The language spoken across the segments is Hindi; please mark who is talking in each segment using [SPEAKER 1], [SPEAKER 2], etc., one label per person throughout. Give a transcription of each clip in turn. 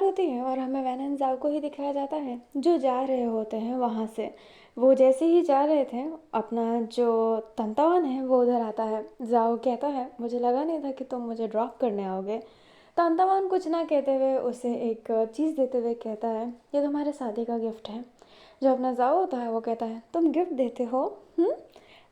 [SPEAKER 1] होती है और हमें वैन एंड ज़ाओ को ही दिखाया जाता है जो जा रहे होते हैं वहाँ से। वो जैसे ही जा रहे थे, अपना जो तंतावन है वो उधर आता है। ज़ाओ कहता है मुझे लगा नहीं था कि तुम मुझे ड्रॉप करने आओगे। तंतावन कुछ ना कहते हुए उसे एक चीज़ देते हुए कहता है ये तुम्हारे शादी का गिफ्ट है। जो अपना ज़ाओ होता है वो कहता है तुम गिफ्ट देते हो? हम्म।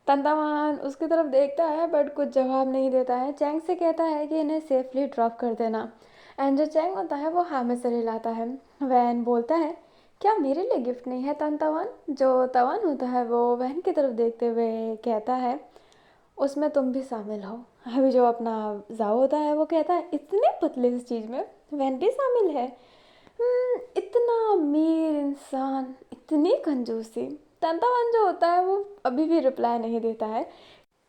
[SPEAKER 1] तंतावान उसकी तरफ देखता है बट कुछ जवाब नहीं देता है। चैंग से कहता है कि इन्हें सेफली ड्रॉप कर देना। एंड जो चैंग होता है वो हाँ में सिर हिलाता है। वैन बोलता है क्या मेरे लिए गिफ्ट नहीं है तंतावान? जो तवान होता है वो वैन की तरफ देखते हुए कहता है उसमें तुम भी शामिल हो। अभी जो अपना जाओ होता है वो कहता है इतने पतले इस चीज़ में वैन भी शामिल है? इतना अमीर इंसान, इतनी कंजूसी। तंतावन जो होता है वो अभी भी रिप्लाई नहीं देता है।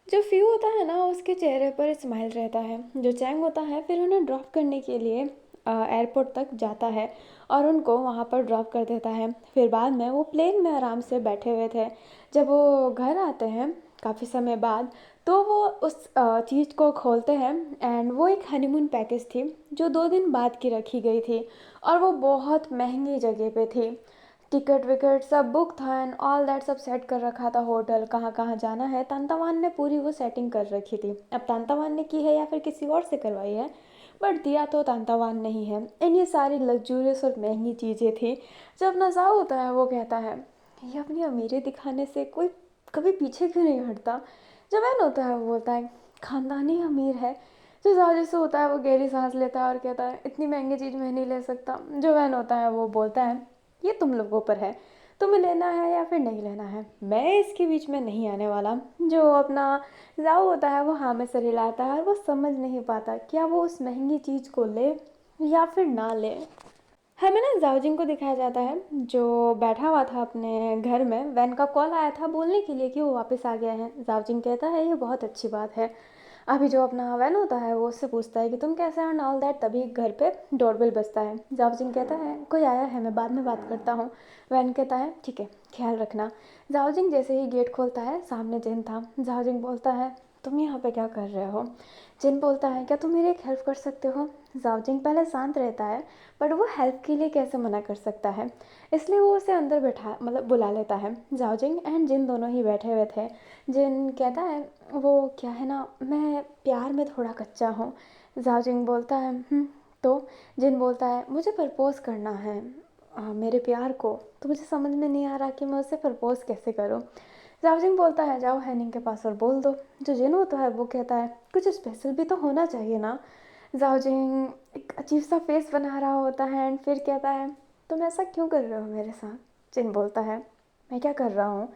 [SPEAKER 1] जो फ्यू होता है ना उसके चेहरे पर स्माइल रहता है। जो चैंग होता है फिर उन्हें ड्रॉप करने के लिए एयरपोर्ट तक जाता है और उनको वहाँ पर ड्रॉप कर देता है। फिर बाद में वो प्लेन में आराम से बैठे हुए थे। जब वो घर आते हैं काफ़ी समय बाद, तो वो उस चीज़ को खोलते हैं एंड वो एक हनीमून पैकेज थी जो 2 दिन बाद की रखी गई थी और वो बहुत महंगी जगह पे थी। टिकट विकट सब बुक था एंड ऑल दैट, सब सेट कर रखा था। होटल कहाँ कहाँ जाना है तंतावान ने पूरी वो सेटिंग कर रखी थी। अब तंतावान ने की है या फिर किसी और से करवाई है, बट दिया तो तंतावान नहीं है। एंड ये सारी लग्जूरियस और महंगी चीज़ें थी। जब नज़ा होता है वो कहता है ये अपनी अमीरी दिखाने से कोई कभी पीछे क्यों नहीं हटता। जब वैन होता है वो बोलता है खानदानी अमीर है। जो साजिश से होता है वो गहरी सांस लेता है और कहता है इतनी महंगी चीज़ मैं नहीं ले सकता। जो वैन होता है वो बोलता है ये तुम लोगों पर है, तुम्हें लेना है या फिर नहीं लेना है, मैं इसके बीच में नहीं आने वाला। जो अपना जाओ होता है वो हाँ में सिर हिलाता है और वो समझ नहीं पाता क्या वो उस महंगी चीज़ को ले या फिर ना ले। हमें ना जाओजिंग को दिखाया जाता है जो बैठा हुआ था अपने घर में। वैन का कॉल आया था बोलने के लिए कि वो वापस आ गया है। जाओजिंग कहता है ये बहुत अच्छी बात है। अभी जो अपना वैन होता है वो उससे पूछता है कि तुम कैसे हो एंड ऑल दैट। तभी घर पे डोरबेल बजता है। जाओजिंग कहता है कोई आया है, मैं बाद में बात करता हूँ। वैन कहता है ठीक है, ख्याल रखना। जाओजिंग जैसे ही गेट खोलता है सामने जिन था। जाओजिंग बोलता है तुम यहाँ पे क्या कर रहे हो? जिन बोलता है क्या तुम मेरी एक हेल्प कर सकते हो? जाओजिंग पहले शांत रहता है बट वो हेल्प के लिए कैसे मना कर सकता है, इसलिए वो उसे अंदर बैठा मतलब बुला लेता है। जाओजिंग एंड जिन दोनों ही बैठे हुए थे। जिन कहता है वो क्या है ना, मैं प्यार में थोड़ा कच्चा हूँ। जाओजिंग बोलता है तो जिन बोलता है मुझे प्रपोज़ करना है मेरे प्यार को, तो मुझे समझ में नहीं आ रहा कि मैं उसे प्रपोज़ कैसे करूँ। जाओजिंग बोलता है जाओ हैनिंग के पास और बोल दो। जो जिन होता है वो कहता है कुछ स्पेशल भी तो होना चाहिए ना। जाओजिंग एक अजीब सा फेस बना रहा होता है एंड फिर कहता है तुम ऐसा क्यों कर रहे हो मेरे साथ? जिन बोलता है मैं क्या कर रहा हूँ?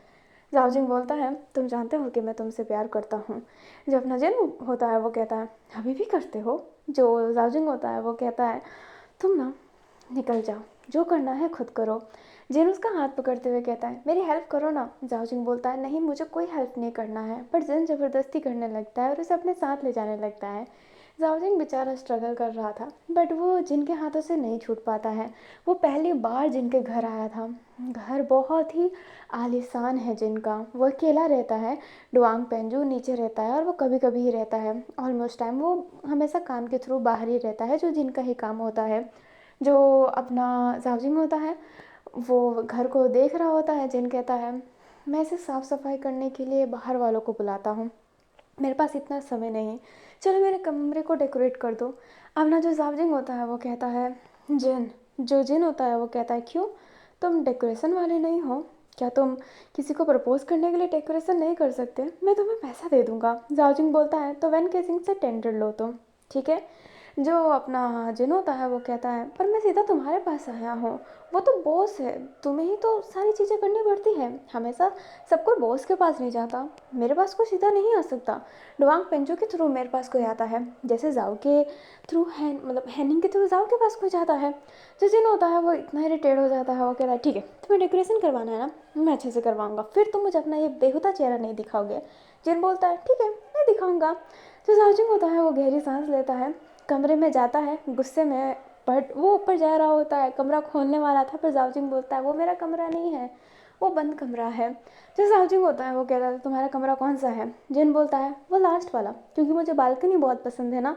[SPEAKER 1] जाओजिंग बोलता है तुम जानते हो कि मैं तुमसे प्यार करता हूँ। जो अपना जिन होता है वो कहता है अभी भी करते हो? जो जाओजिंग होता है वो कहता है तुम ना निकल जाओ, जो करना है खुद करो। जिन उसका हाथ पकड़ते हुए कहता है मेरी हेल्प करो ना। जाओजिंग बोलता है नहीं मुझे कोई हेल्प नहीं करना है, पर जिन ज़बरदस्ती करने लगता है और उसे अपने साथ ले जाने लगता है। जाओजिंग बेचारा स्ट्रगल कर रहा था बट वो जिनके हाथों से नहीं छूट पाता है। वो पहली बार जिनके घर आया था। घर बहुत ही आलीशान है जिनका। वो अकेला रहता है। डुआंग पेंजू नीचे रहता है और वो कभी कभी ही रहता है। ऑलमोस्ट टाइम वो हमेशा काम के थ्रू बाहर ही रहता है जो जिनका ही काम होता है। जो अपना जाओजिंग होता है वो घर को देख रहा होता है। जिन कहता है मैं इसे साफ़ सफाई करने के लिए बाहर वालों को बुलाता हूँ, मेरे पास इतना समय नहीं, चलो मेरे कमरे को डेकोरेट कर दो। अब ना जो जावजिंग होता है वो कहता है जिन, जो जिन होता है वो कहता है क्यों, तुम डेकोरेशन वाले नहीं हो क्या? तुम किसी को प्रपोज करने के लिए डेकोरेशन नहीं कर सकते? मैं तुम्हें पैसा दे दूँगा। जावजिंग बोलता है तो वैन केसिंग से टेंडर लो तुम, ठीक है। जो अपना जिन होता है वो कहता है पर मैं सीधा तुम्हारे पास आया हूँ, वो तो बॉस है, तुम्हें ही तो सारी चीज़ें करनी पड़ती है, हमेशा सब कोई बॉस के पास नहीं जाता, मेरे पास कोई सीधा नहीं आ सकता। डुआंग पेंजो के थ्रू मेरे पास कोई आता है, जैसे जाओ के थ्रू है, मतलब हैनिंग के थ्रू जाओ के पास कोई जाता है। जो जिन होता है वो इतना इरिटेट हो जाता है, वो कहता है ठीक है तुम्हें डेकोरेशन करवाना है ना, मैं अच्छे से करवाऊंगा, फिर तुम मुझे अपना ये बेहुदा चेहरा नहीं दिखाओगे। जिन बोलता है ठीक है मैं दिखाऊंगा। जो जार्जिंग होता है वो गहरी सांस लेता है, कमरे में जाता है गुस्से में, बट वो ऊपर जा रहा होता है, कमरा खोलने वाला था, पर जाओजिंग बोलता है वो मेरा कमरा नहीं है, वो बंद कमरा है। जो जाओजिंग होता है वो कहता है तुम्हारा कमरा कौन सा है? जिन बोलता है वो लास्ट वाला, क्योंकि मुझे बालकनी बहुत पसंद है ना।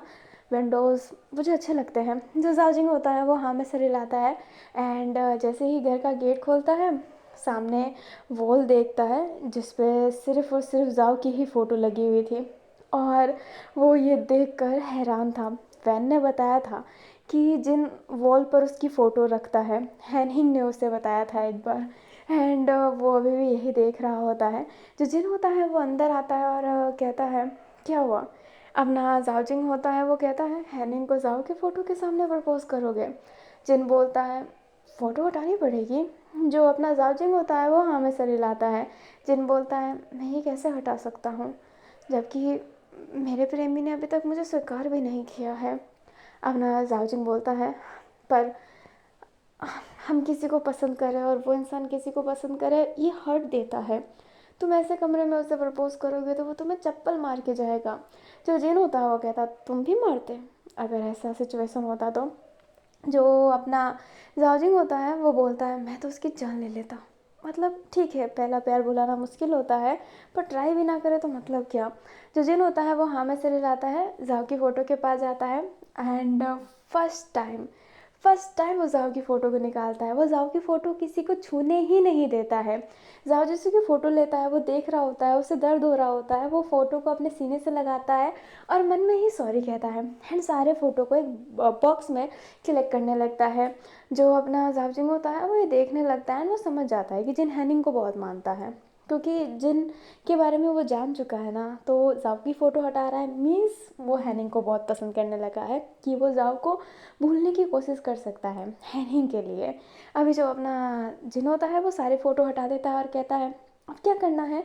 [SPEAKER 1] विंडोज़ मुझे अच्छे लगते हैं। जो जाओजिंग होता है वो हाँ में सिर हिलाता है एंड जैसे ही घर का गेट खोलता है, सामने वॉल देखता है जिस पे सिर्फ़ और सिर्फ जाओ की ही फ़ोटो लगी हुई थी। और वो ये देखकर हैरान था। वैन ने बताया था कि जिन वॉल पर उसकी फ़ोटो रखता है, हैनिंग ने उसे बताया था एक बार। एंड वो अभी भी यही देख रहा होता है। जो जिन होता है वो अंदर आता है और कहता है क्या हुआ। अब ना जाओजिंग होता है वो कहता है हैनिंग को जाओ के फ़ोटो के सामने प्रपोज करोगे। जिन बोलता है फ़ोटो हटानी पड़ेगी। जो अपना जाओजिंग होता है वो हाँ में सर हिलाता है। जिन बोलता है मैं ये कैसे हटा सकता हूँ, जबकि मेरे प्रेमी ने अभी तक मुझे स्वीकार भी नहीं किया है। अब ना जाओजिंग बोलता है पर हम किसी को पसंद करें और वो इंसान किसी को पसंद करे ये हर्ट देता है। तुम ऐसे कमरे में उसे प्रपोज करोगे तो वो तुम्हें चप्पल मार के जाएगा। जो जिन होता है वो कहता तुम भी मारते अगर ऐसा सिचुएशन होता तो। जो अपना जाओजिंग होता है वो बोलता है मैं तो उसकी जान ले लेता। मतलब ठीक है पहला प्यार बुलाना मुश्किल होता है, पर ट्राई भी ना करे तो मतलब क्या। जो जिन होता है वो हाँ में सिर हिलाता है, जाओ की फ़ोटो के पास जाता है एंड फर्स्ट टाइम वो जाओ की फ़ोटो को निकालता है। वो जाओ की फ़ोटो किसी को छूने ही नहीं देता है। जाओ जिसकी की फ़ोटो लेता है वो देख रहा होता है, उसे दर्द हो रहा होता है। वो फ़ोटो को अपने सीने से लगाता है और मन में ही सॉरी कहता है एंड सारे फ़ोटो को एक बॉक्स में कलेक्ट करने लगता है। जो अपना जाओजिंग होता है वो ये देखने लगता है, वो समझ जाता है कि जिन हैनिंग को बहुत मानता है, क्योंकि जिन के बारे में वो जान चुका है ना। तो जाओ की फ़ोटो हटा रहा है मीन्स वो हैनिंग को बहुत पसंद करने लगा है कि वो जाओ को भूलने की कोशिश कर सकता है हैनिंग के लिए। अभी जो अपना जिन होता है वो सारी फ़ोटो हटा देता है और कहता है अब क्या करना है।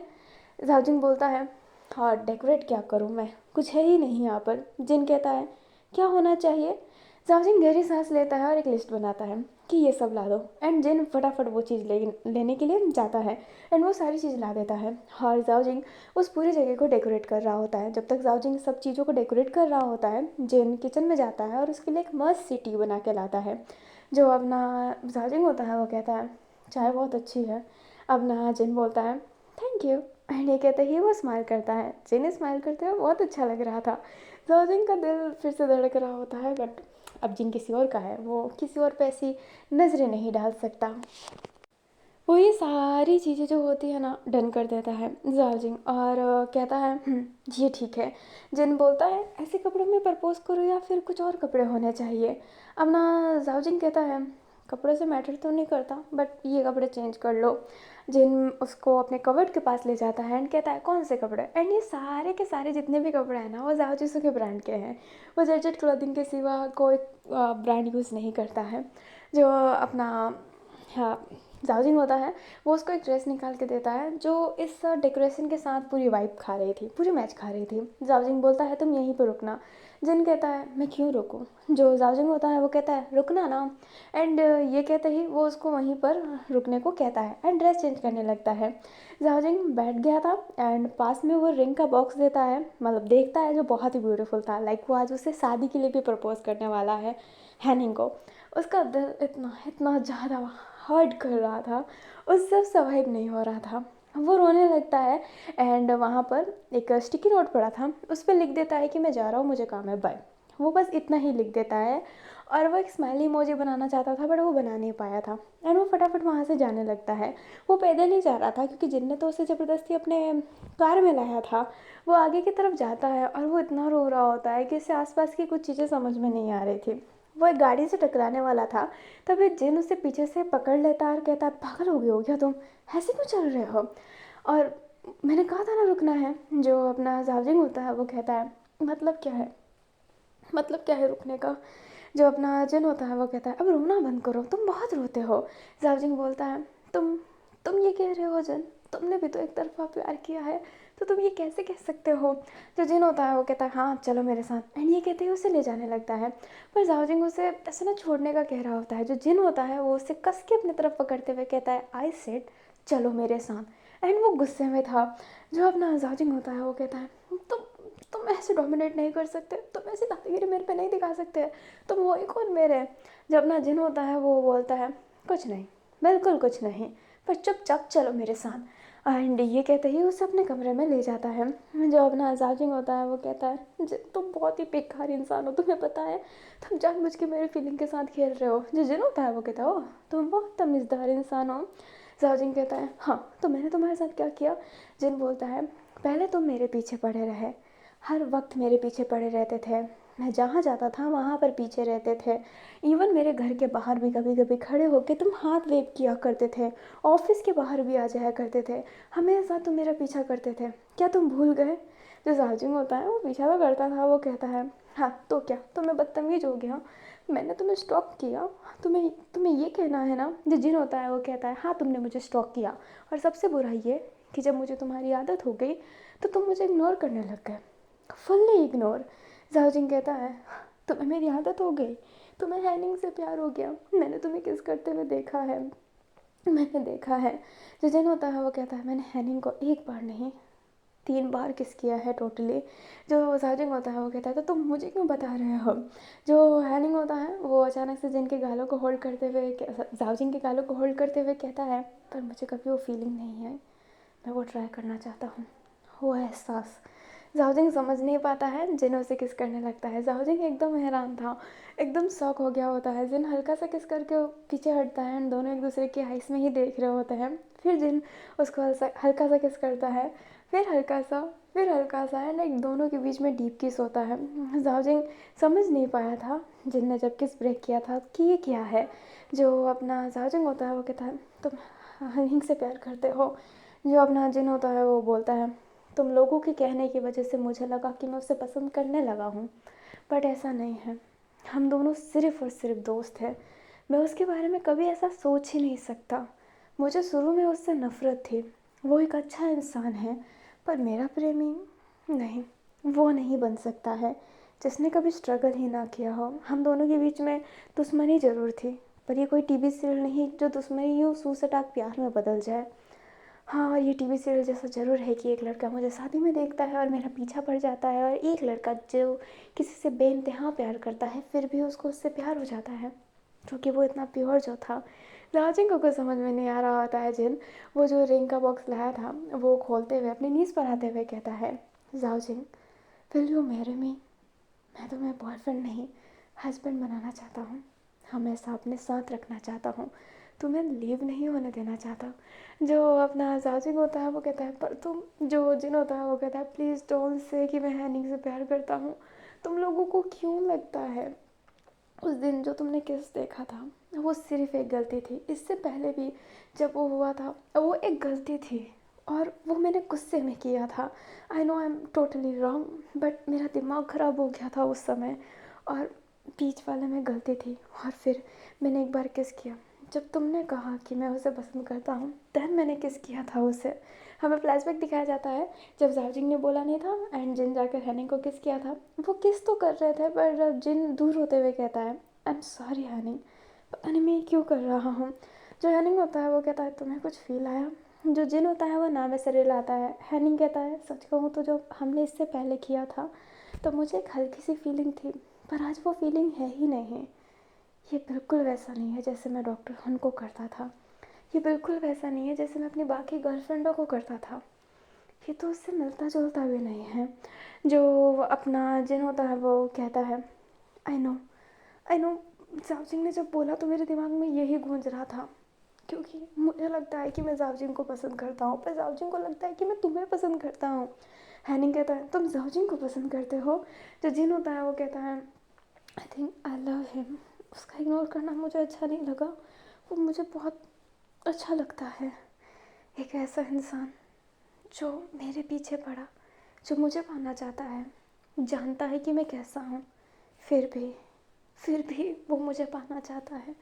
[SPEAKER 1] जाओजिंग बोलता है और डेकोरेट क्या करूँ मैं, कुछ है ही नहीं यहाँ पर। जिन कहता है क्या होना चाहिए। जाओजिंग गहरी सांस लेता है और एक लिस्ट बनाता है कि ये सब ला दो एंड जिन फटाफट वो चीज़ लेने के लिए जाता है एंड वो सारी चीज़ ला देता है। और जाओजिंग उस पूरी जगह को डेकोरेट कर रहा होता है। जब तक जाओजिंग सब चीज़ों को डेकोरेट कर रहा होता है, जिन किचन में जाता है और उसके लिए एक मस्त सी टी बना के लाता है। जो अपना जाओजिंग होता है वो कहता है चाय बहुत अच्छी है। अब ना जिन बोलता है थैंक यू एंड ये कहते ही वो स्माइल करता है। जिन स्माइल करते हुए बहुत अच्छा लग रहा था। जाओजिंग का दिल फिर से धड़क रहा होता है, बट अब जिन किसी और का है वो किसी और पे ऐसी नज़रें नहीं डाल सकता। वो ये सारी चीज़ें जो होती है ना डन कर देता है जार्जिंग और कहता है ये ठीक है। जिन बोलता है ऐसे कपड़ों में प्रपोज करो या फिर कुछ और कपड़े होने चाहिए। अब ना जार्जिंग कहता है कपड़े से मैटर तो नहीं करता, बट ये कपड़े चेंज कर लो। जिन उसको अपने कवर्ड के पास ले जाता है एंड कहता है कौन से कपड़े। एंड ये सारे के सारे जितने भी कपड़े हैं ना वो जाओजिसू के ब्रांड के हैं। वो जेजेट क्लोथिंग के सिवा कोई ब्रांड यूज़ नहीं करता है। जो अपना हाँ जाओजिंग होता है वो उसको एक ड्रेस निकाल के देता है जो इस डेकोरेशन के साथ पूरी वाइब खा रही थी, पूरी मैच खा रही थी। जाओजिंग बोलता है तुम यहीं पर रुकना। जिन कहता है मैं क्यों रुकूं। जो जाओजिंग होता है वो कहता है रुकना ना। एंड ये कहते ही वो उसको वहीं पर रुकने को कहता है एंड ड्रेस चेंज करने लगता है। जाओजिंग बैठ गया था एंड पास में वो रिंग का बॉक्स देता है, मतलब देखता है, जो बहुत ही ब्यूटीफुल था। लाइक वो आज उसे शादी के लिए भी प्रपोज करने वाला है हैनिंग को। उसका दिल इतना इतना ज़्यादा हर्ट कर रहा था, उससे अब सर्वाइव नहीं हो रहा था। वो रोने लगता है एंड वहाँ पर एक स्टिकी नोट पड़ा था, उस पर लिख देता है कि मैं जा रहा हूँ, मुझे काम है, बाय। वो बस इतना ही लिख देता है और वो एक स्माइली इमोजी बनाना चाहता था बट वो बना नहीं पाया था एंड वो फटाफट वहाँ से जाने लगता है। वो पैदल ही जा रहा था क्योंकि जिन ने तो उसे ज़बरदस्ती अपने कार में लाया था। वो आगे की तरफ जाता है और वो इतना रो रहा होता है कि इससे आसपास की कुछ चीज़ें समझ में नहीं आ रही थी। वो एक गाड़ी से टकराने वाला था, तभी जिन उसे पीछे से पकड़ लेता और कहता है पागल हो गए हो क्या तुम, ऐसे क्यों चल रहे हो। और मैंने कहा था ना रुकना है। जो अपना जार्जिंग होता है वो कहता है मतलब क्या है, मतलब क्या है रुकने का। जो अपना जिन होता है वो कहता है अब रोना बंद करो, तुम बहुत रोते हो। जार्जिंग बोलता है तुम ये कह रहे हो जिन, तुमने भी तो एक तरफा प्यार किया है, तो तुम ये कैसे कह सकते हो। जो जिन होता है वो कहता है हाँ चलो मेरे साथ एंड ये कहते ही उसे ले जाने लगता है। पर जाओजिंग उसे ऐसे ना छोड़ने का कह रहा होता है। जो जिन होता है वो उसे कस के अपनी तरफ पकड़ते हुए कहता है आई सेड चलो मेरे साथ एंड वो गुस्से में था। जो अपना जाओजिंग होता है वो कहता है तुम ऐसे डोमिनेट नहीं कर सकते, तुम ऐसी दादागिरी मेरे पे नहीं दिखा सकते, तुम हो ही कौन मेरे। जब अपना जिन होता है वो बोलता है कुछ नहीं, बिल्कुल कुछ नहीं, पर चुपचाप चलो मेरे साथ। एंड ये कहते ही उसे अपने कमरे में ले जाता है। जो अपना जाजिंग होता है वो कहता है तुम बहुत ही बेकार इंसान हो, तुम्हें पता है तुम जानबूझ के मेरे फीलिंग के साथ खेल रहे हो। जो जिन होता है वो कहता है ओह तुम बहुत तमीज़दार इंसान हो। जाजिंग कहता है हाँ तो मैंने तुम्हारे साथ क्या किया। जिन बोलता है पहले तुम मेरे पीछे पड़े रहे, हर वक्त मेरे पीछे पड़े रहते थे, मैं जहाँ जाता था वहाँ पर पीछे रहते थे, इवन मेरे घर के बाहर भी कभी कभी खड़े होके तुम हाथ वेव किया करते थे, ऑफिस के बाहर भी आ जाया करते थे, हमेशा तुम मेरा पीछा करते थे, क्या तुम भूल गए। जो जाजिम होता है वो पीछा तो करता था, वो कहता है हाँ तो क्या तुम्हें बदतमीज हो गया, मैंने तुम्हें स्टॉक किया, तुम्हें तुम्हें ये कहना है ना। जो जिन होता है वो कहता है हाँ तुमने मुझे स्टॉक किया, और सबसे बुरा ये कि जब मुझे तुम्हारी आदत हो गई तो तुम मुझे इग्नोर करने लग गए, फुल्ली इग्नोर। जाओजिंग कहता है तुम्हें मेरी आदत हो गई, तुम्हें हैनिंग से प्यार हो गया, मैंने तुम्हें किस करते हुए देखा है, मैंने देखा है। जो जिन होता है वो कहता है मैंने हैनिंग को एक बार नहीं 3 बार किस किया है टोटली। जो जाजिंग होता है वो कहता है तो तुम मुझे क्यों बता रहे हो। जो हैनिंग होता है वो अचानक से जिन के गालों को होल्ड करते हुए जाजिंग के गालों को होल्ड करते हुए कहता है पर मुझे कभी वो फीलिंग नहीं है, मैं वो ट्राई करना चाहता हूँ, वो एहसास। जाओजिंग समझ नहीं पाता है, जिन उसे किस करने लगता है। जाओजिंग एकदम हैरान था, एकदम शॉक हो गया होता है। जिन हल्का सा किस करके पीछे हटता है, दोनों एक दूसरे की आइस में ही देख रहे होते हैं। फिर जिन उसको हल्का सा किस करता है, फिर हल्का सा, फिर हल्का सा, एंड लाइक दोनों के बीच में डीप किस होता है। जाओजिंग समझ नहीं पाया था जिन ने जब किस ब्रेक किया था कि ये क्या है। जो अपना जाओजिंग होता है वो कहता है तुम हिंग से प्यार करते हो। जो अपना जिन होता है वो बोलता है तुम लोगों के कहने की वजह से मुझे लगा कि मैं उसे पसंद करने लगा हूँ, बट ऐसा नहीं है, हम दोनों सिर्फ़ और सिर्फ दोस्त हैं, मैं उसके बारे में कभी ऐसा सोच ही नहीं सकता। मुझे शुरू में उससे नफ़रत थी, वो एक अच्छा इंसान है, पर मेरा प्रेमी नहीं, वो नहीं बन सकता है जिसने कभी स्ट्रगल ही ना किया हो। हम दोनों के बीच में दुश्मनी ज़रूर थी, पर ये कोई टीवी सीरियल नहीं जो दुश्मनी यूँ सूं सटाक प्यार में बदल जाए। हाँ, ये टीवी सीरियल जैसा ज़रूर है कि एक लड़का मुझे शादी में देखता है और मेरा पीछा पड़ जाता है, और एक लड़का जो किसी से बेइंतहा प्यार करता है फिर भी उसको उससे प्यार हो जाता है, क्योंकि वो इतना प्योर जो था। राजिंग को कुछ समझ में नहीं आ रहा होता है। जिन वो जो रिंग का बॉक्स लाया था वो खोलते हुए अपनी नीज़ पर आते हुए कहता है जाओजिंग विल यू मैरी मी, मैं तुम्हें बॉयफ्रेंड नहीं हस्बैंड बनाना चाहता हूँ, हमेशा अपने साथ रखना चाहता हूँ, तुम्हें लीव नहीं होने देना चाहता। जो अपना जाजिंग होता है वो कहता है पर तुम, जो जिन होता है वो कहता है प्लीज़ डोंट से कि मैं हैनिंग से प्यार करता हूँ, तुम लोगों को क्यों लगता है उस दिन जो तुमने किस देखा था वो सिर्फ एक गलती थी, इससे पहले भी जब वो हुआ था वो एक गलती थी और वो मैंने गुस्से में किया था। I know I am totally wrong, but मेरा दिमाग ख़राब हो गया था उस समय और बीच वाले में गलती थी। और फिर मैंने एक बार किस किया जब तुमने कहा कि मैं उसे पसंद करता हूँ, देन मैंने किस किया था उसे। हमें फ्लैशबैक दिखाया जाता है जब जाजिंग ने बोला नहीं था एंड जिन जाकर हैनिंग को किस किया था। वो किस तो कर रहे थे पर जिन दूर होते हुए कहता है आई एम सॉरी हैनिंग, पता नहीं मैं क्यों कर रहा हूँ। जो हैनिंग होता है वो कहता है तुम्हें कुछ फील आया। जो जिन होता है वो नाम से रिलाता है। हैनिंग कहता है सच कहूँ तो जो हमने इससे पहले किया था तो मुझे एक हल्की सी फीलिंग थी, पर आज वो फीलिंग है ही नहीं। ये बिल्कुल वैसा नहीं है जैसे मैं डॉक्टर हन को करता था, ये बिल्कुल वैसा नहीं है जैसे मैं अपनी बाकी गर्लफ्रेंडों को करता था, ये तो उससे मिलता जुलता भी नहीं है। जो अपना जिन होता है वो कहता है आई नो, आई नो। जावजिंग ने जब बोला तो मेरे दिमाग में यही गूंज रहा था, क्योंकि मुझे लगता है कि मैं जावजिंग को पसंद करता हूँ, पर जावजिंग को लगता है कि मैं तुम्हें पसंद करता हूँ। हैनिंग कहता है तुम जावजिंग को पसंद करते हो। जो जिन होता है वो कहता है I think I love him, उसका इग्नोर करना मुझे अच्छा नहीं लगा, वो मुझे बहुत अच्छा लगता है। एक ऐसा इंसान जो मेरे पीछे पड़ा, जो मुझे पाना चाहता है, जानता है कि मैं कैसा हूँ, फिर भी वो मुझे पाना चाहता है,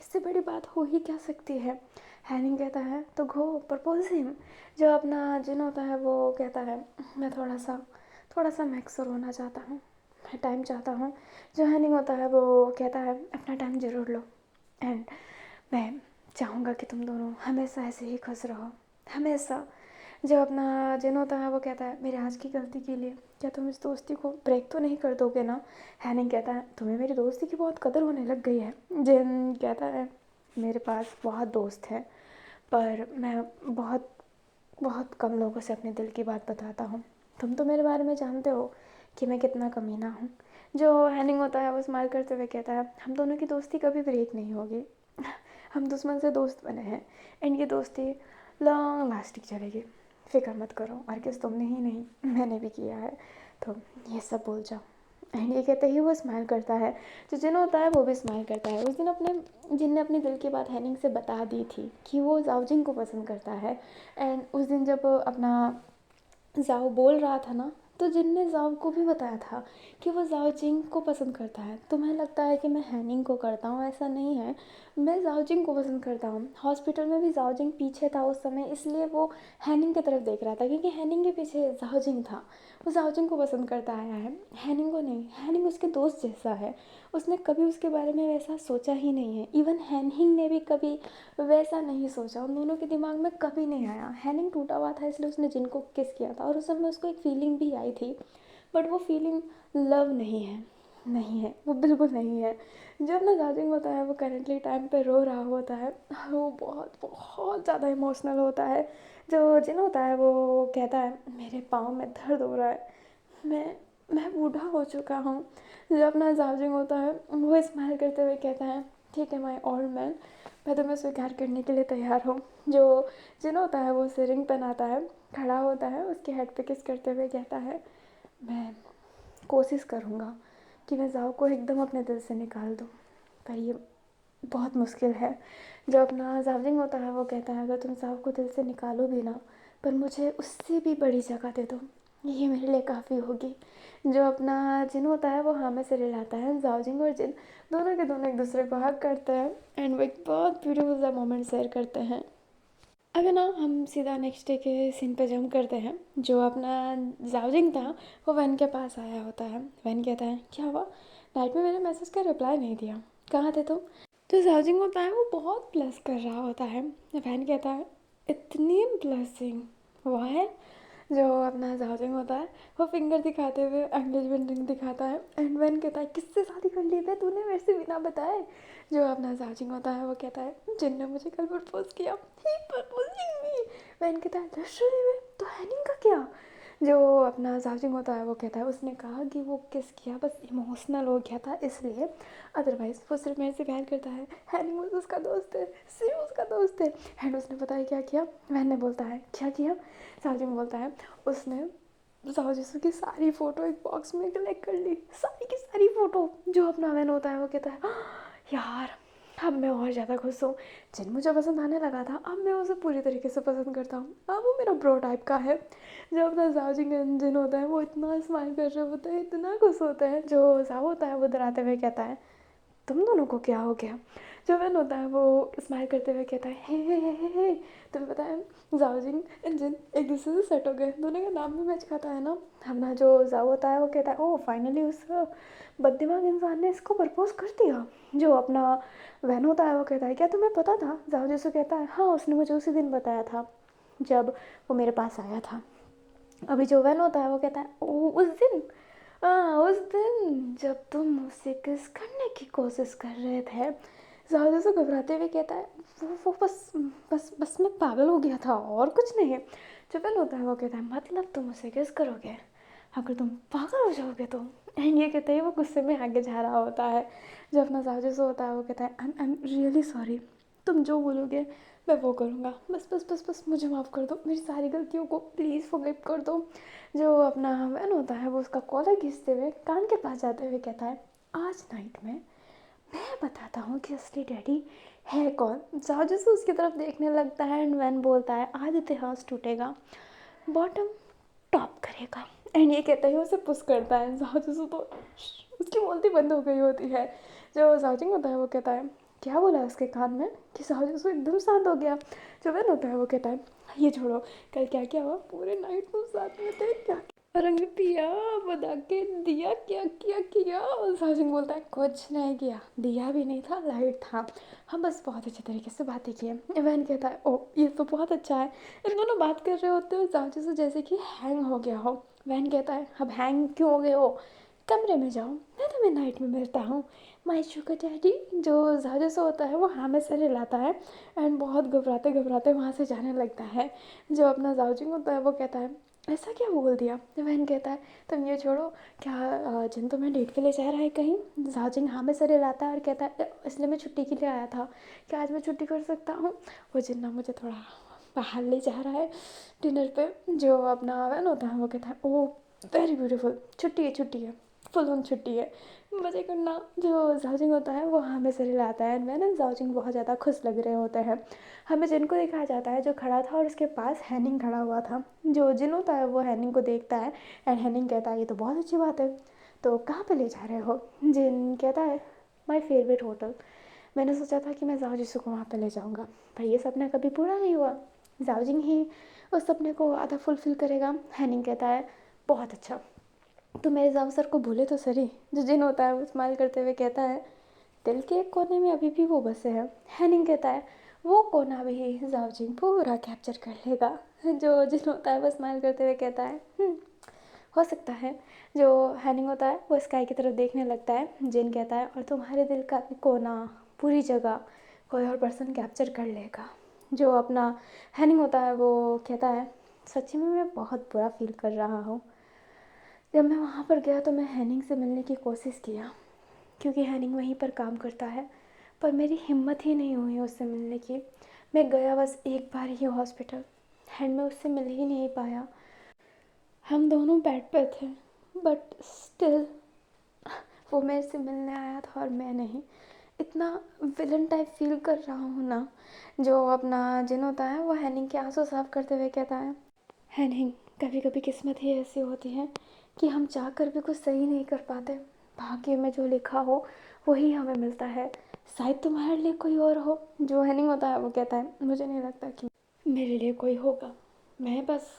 [SPEAKER 1] इससे बड़ी बात हो ही क्या सकती है। हैनिंग कहता है तो गो प्रपोज हिम। जो अपना जिन होता है वो कहता है मैं थोड़ा सा मैक्सर होना चाहता हूँ, मैं टाइम चाहता हूँ। जो हैनिंग होता है वो कहता है अपना टाइम ज़रूर लो, एंड मैं चाहूँगा कि तुम दोनों हमेशा ऐसे ही खुश रहो, हमेशा। जो अपना जिन होता है वो कहता है मेरे आज की गलती के लिए क्या तुम इस दोस्ती को ब्रेक तो नहीं कर दोगे ना। हैनिंग कहता है तुम्हें मेरी दोस्ती की बहुत कदर होने लग गई है। जिन कहता है मेरे पास बहुत दोस्त हैं, पर मैं बहुत बहुत कम लोगों से अपने दिल की बात बताता हूँ। तुम तो मेरे बारे में जानते हो कि मैं कितना कमीना हूँ। जो हैनिंग होता है वो स्माइल करते हुए कहता है, हम दोनों की दोस्ती कभी ब्रेक नहीं होगी। हम दुश्मन से दोस्त बने हैं एंड ये दोस्ती लॉन्ग लास्टिंग चलेगी। फिक्र मत करो, और किस तुमने ही नहीं मैंने भी किया है, तो ये सब भूल जाओ। एंड ये कहते ही वो स्माइल करता है। जो जिन होता है वो भी स्माइल करता है। उस दिन जिन ने अपने दिल की बात हैनिंग से बता दी थी कि वो जाओजिंग को पसंद करता है। एंड उस दिन जब अपना ज़ाओ बोल रहा था ना, तो जिन ने ज़ाओ को भी बताया था कि वो ज़ाओ जिंग को पसंद करता है। तुम्हें लगता है कि मैं हैनिंग को करता हूँ, ऐसा नहीं है। मैं ज़ाओ जिंग को पसंद करता हूँ। हॉस्पिटल में भी ज़ाओ जिंग पीछे था उस समय, इसलिए वो हैनिंग की तरफ देख रहा था, क्योंकि हैनिंग के पीछे ज़ाओ जिंग था। वो ज़ाओ जिंग को पसंद करता आया है, हैनिंग को नहीं। हैनिंग उसके दोस्त जैसा है, उसने कभी उसके बारे में वैसा सोचा ही नहीं है। इवन हैनिंग ने भी कभी वैसा नहीं सोचा, उन दोनों के दिमाग में कभी नहीं आया। हैनिंग टूटा हुआ था इसलिए उसने जिनको किस किया था, और उस समय उसको एक फीलिंग भी आई थी, बट वो फीलिंग लव नहीं है। नहीं है, वो बिल्कुल नहीं है। जो अपना जाजिंग होता है वो करेंटली टाइम पे रो रहा होता है, वो बहुत बहुत ज़्यादा इमोशनल होता है। जो जिन होता है वो कहता है, मेरे पाँव में दर्द हो रहा है, मैं मैं बूढ़ा हो चुका हूँ। जो अपना जाजिंग होता है वो स्माइल करते हुए कहता है, ठीक है माय ओल्ड मैन, मैं तुम्हें स्वीकार करने के लिए तैयार हूँ। जो जिन होता है वो उसे रिंग पहनाता है, खड़ा होता है, उसके हेड पे किस करते हुए कहता है, मैं कोशिश करूँगा कि मैं ज़ाओ को एकदम अपने दिल से निकाल दूँ, पर ये बहुत मुश्किल है। जो अपना जावजिंग होता है वो कहता है, अगर तुम ज़ाओ को दिल से निकालो भी ना, पर मुझे उससे भी बड़ी जगह दे दो, ये मेरे लिए काफ़ी होगी। जो अपना जिन होता है वो हाँ में सिर हिलाता है। जावजिंग और जिन दोनों के दोनों एक दूसरे को हग करते हैं एंड वो एक बहुत ब्यूटीफुल सा मोमेंट शेयर करते हैं। अब है ना, हम सीधा नेक्स्ट डे के सीन पे जंप करते हैं। जो अपना जावजिंग था वो वैन के पास आया होता है। वैन कहता है, क्या हुआ, नाइट में मेरे मैसेज का रिप्लाई नहीं दिया, कहाँ थे तुम। जो जावजिंग होता है वो बहुत ब्लस कर रहा होता है। वैन कहता है, इतनी ब्लसिंग वाह। जो अपना जावजिंग होता है वो फिंगर दिखाते हुए एंगेजमेंट रिंग दिखाता है एंड वैन कहता है, किससे शादी कर ली बे तूने मेरे से बिना बताए। जो अपना जावजिंग होता है वो कहता है, जिनने मुझे कल प्रपोज किया, ही प्रपोजिंग मी। वैन कहता है, लिटरली में तो हैनिंग का क्या। जो अपना जावजिंग होता है वो कहता है, उसने कहा कि वो किस किया, बस इमोशनल हो गया था इसलिए, अदरवाइज वो सिर्फ मेरे से प्यार करता है। हैनिंग वो उसका दोस्त है, सिर्फ उसका दोस्त है। एंड उसने पता है क्या किया। वैन ने बोलता है, क्या किया। जावजिंग बोलता है, उसने ज़ाओ जिसू की सारी फ़ोटो एक बॉक्स में कलेक्ट कर ली, सारी की सारी फ़ोटो। जो अपना वैन होता है वो कहता है, यार अब मैं और ज़्यादा खुश हूँ। जिन मुझे पसंद आने लगा था, अब मैं उसे पूरी तरीके से पसंद करता हूँ, अब वो मेरा ब्रो टाइप का है। जब अपना जाओ जिन होता है वो इतना स्माइल कर रहे होते हैं, इतना खुश होता है। जो जाओ होता है वो डराते हुए कहता है, तुम दोनों को क्या हो गया। जो वैन होता है वो स्माइल करते हुए कहता है, हे। तुम्हें पता है जाओजिंग एंड जिन एक दूसरे से सेट हो गए, दोनों का नाम भी मैच खाता है ना। अपना जो जाओ होता है वो कहता है, ओह फाइनली उस बददिमाग इंसान ने इसको प्रपोज कर दिया। जो अपना वैन होता है वो कहता है, क्या तुम्हें पता था। जाओ जैसे कहता है, हाँ उसने मुझे उसी दिन बताया था जब वो मेरे पास आया था। अभी जो वैन होता है वो कहता है, ओ उस दिन, हाँ उस दिन जब तुम मुझसे किस करने की कोशिश कर रहे थे। ज़्यादा से घबराते हुए कहता है, वो बस बस बस मैं पागल हो गया था और कुछ नहीं है। जब वैन होता है वो कहता है, मतलब तुम मुझसे किस करोगे अगर तुम पागल हो जाओगे तो। एंड ये कहते ही वो गुस्से में आगे जा रहा होता है। जो अपना साजिश होता है वो कहता है, आई एम रियली सॉरी, तुम जो बोलोगे मैं वो करूँगा, बस बस बस बस मुझे माफ़ कर दो, मेरी सारी गलतियों को प्लीज़ फॉरगिव कर दो। जो अपना वैन होता है वो उसका कॉलर खींचते हुए कान के पास जाते हुए कहता है, आज नाइट में मैं बताता हूँ कि असली डैडी है कौन। साजिश उसकी तरफ देखने लगता है एंड वैन बोलता है, आज इतिहास टूटेगा, बॉटम टॉप करेगा। एंड ये कहते ही उसे पुश करता है। जाओ तो उसकी बोलती बंद हो गई होती है। जो जाओजिंग होता है वो कहता है, क्या बोला उसके कान में कि जाओ एकदम शांत हो गया। जो वैन होता है वो कहता है, ये छोड़ो, कल क्या क्या हुआ, पूरे नाइट तुम साथ में थे क्या, रंग पिया, बता के दिया, क्या किया किया। जाओजिंग बोलता है, कुछ नहीं किया, दिया भी नहीं था, लाइट था, हम बस बहुत अच्छे तरीके से बातें किए। वैन कहता है, ओ ये तो बहुत अच्छा है। इन दोनों बात कर रहे होते हो जाओ से जैसे कि हैंग हो गया हो। वैन कहता है, अब हैंग क्यों हो गए हो, कमरे में जाओ, मैं मैं नाइट में मिलता हूँ। माई शुगर डैडी। जो ज़्यादा से होता है वो हाँ में सर हिलाता है एंड बहुत घबराते घबराते वहाँ से जाने लगता है। जो अपना जाओजिंग होता है वो कहता है ऐसा क्या बोल दिया। वैन कहता है तुम ये छोड़ो, क्या जिन तुम्हें डेट के लिए जा रहा है कहीं। जाओजिंग हाँ में सर हिलाता है और कहता है इसलिए मैं छुट्टी के लिए आया था, क्या आज मैं छुट्टी कर सकता हूँ। वो जिन्ना मुझे थोड़ा बाहर ले जा रहा है डिनर पे। जो अपना वैन होता है वो कहता है ओ वेरी ब्यूटीफुल, छुट्टी है, फुल ऑन छुट्टी है, मज़े करना। जो जाओजिंग होता है वो हमें से हिलाता है एंड वैन एंड जाओजिंग बहुत ज़्यादा खुश लग रहे होते हैं। हमें जिनको दिखाया जाता है जो खड़ा था और उसके पास हैनिंग खड़ा हुआ था। जो जिन होता है वो हैनिंग को देखता है एंड हैनिंग कहता है ये तो बहुत अच्छी बात है, तो कहाँ पे ले जा रहे हो। जिन कहता है माई फेवरेट होटल। मैंने सोचा था कि मैं जाओ जिसू को वहाँ पे ले जाऊँगा, पर ये सपना कभी पूरा नहीं हुआ। जाओजिंग ही उस सपने को आधा फुलफिल करेगा। हैनिंग कहता है बहुत अच्छा, तो मेरे जाओ सर को भूले तो सही। जो जिन होता है वो स्माइल करते हुए कहता है दिल के एक कोने में अभी भी वो बसे हैं। हैनिंग कहता है वो कोना भी जाओजिंग पूरा कैप्चर कर लेगा। जो जिन होता है वो स्माइल करते हुए कहता है हो सकता है। जो हैनिंग होता है वो स्काई की तरफ देखने लगता है। जिन कहता है और तुम्हारे दिल का भी कोना, पूरी जगह कोई और पर्सन कैप्चर कर लेगा। जो अपना हैनिंग होता है वो कहता है सच्ची में मैं बहुत बुरा फील कर रहा हूँ। जब मैं वहाँ पर गया तो मैं हैनिंग से मिलने की कोशिश किया, क्योंकि हैनिंग वहीं पर काम करता है, पर मेरी हिम्मत ही नहीं हुई उससे मिलने की। मैं गया बस एक बार ही हॉस्पिटल एंड मैं उससे मिल ही नहीं पाया। हम दोनों बेड पे थे बट स्टिल वो मेरे से मिलने आया था और मैं नहीं। इतना विलन टाइप फील कर रहा हूँ ना। जो अपना जिन होता है वो हैनिंग के आंसू साफ करते हुए कहता है हैनिंग कभी कभी किस्मत ही ऐसी होती है कि हम चाह कर भी कुछ सही नहीं कर पाते। भाग्य में जो लिखा हो वही हमें मिलता है, शायद तुम्हारे लिए कोई और हो। जो हैनिंग होता है वो कहता है मुझे नहीं लगता कि मेरे लिए कोई होगा, मैं बस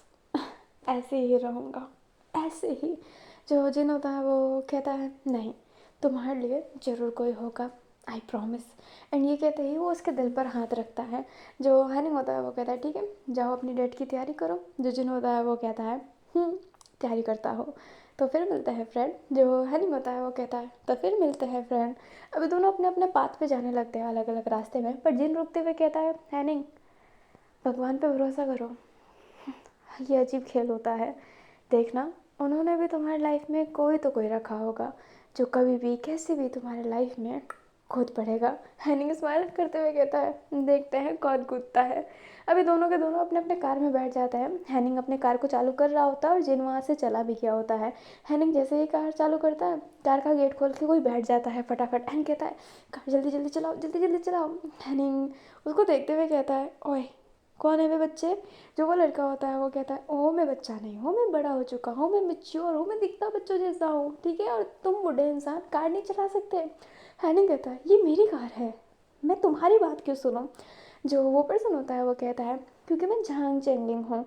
[SPEAKER 1] ऐसे ही रहूँगा, ऐसे ही। जो जिन होता है वो कहता है नहीं, तुम्हारे लिए ज़रूर कोई होगा, आई प्रॉमिस। एंड ये कहते ही वो उसके दिल पर हाथ रखता है। जो हैनिंग होता है वो कहता है ठीक है जाओ अपनी डेट की तैयारी करो। जो जिन होता है वो कहता है तैयारी करता हो तो फिर मिलते हैं फ्रेंड। जो हैनिंग होता है वो कहता है तो फिर मिलते हैं फ्रेंड। अभी दोनों अपने अपने पाथ पे जाने लगते हैं अलग अलग रास्ते में, पर जिन रुकते हुए कहता है हैनिंग भगवान पे भरोसा करो, ये अजीब खेल होता है, देखना उन्होंने भी तुम्हारी लाइफ में कोई तो कोई रखा होगा जो कभी भी कैसे भी तुम्हारे लाइफ में कूद पड़ेगा। हैनिंग स्माइल करते हुए कहता है देखते हैं कौन कूदता है। अभी दोनों के दोनों अपने अपने कार में बैठ जाते हैं। हैनिंग अपने कार को चालू कर रहा होता है और जिन वहाँ से चला भी गया होता है। हैनिंग जैसे ही कार चालू करता है कार का गेट खोल के कोई बैठ जाता है फटाफट एंड कहता है कार जल्दी जल्दी चलाओ, जल्दी जल्दी चलाओ। हैनिंग उसको देखते हुए कहता है ओए कौन है वे बच्चे। जो वो लड़का होता है वो कहता है ओ मैं बच्चा नहीं हूँ, मैं बड़ा हो चुका हूँ, मैं मैच्योर हूँ, मैं दिखता बच्चों जैसा हूँ, ठीक है, और तुम बूढ़े इंसान कार नहीं चला सकते। हैनिंग कहता है ये मेरी कार है, मैं तुम्हारी बात क्यों सुनूं। जो वो पर्सन होता है वो कहता है क्योंकि मैं झांग चेंगलिंग हूँ,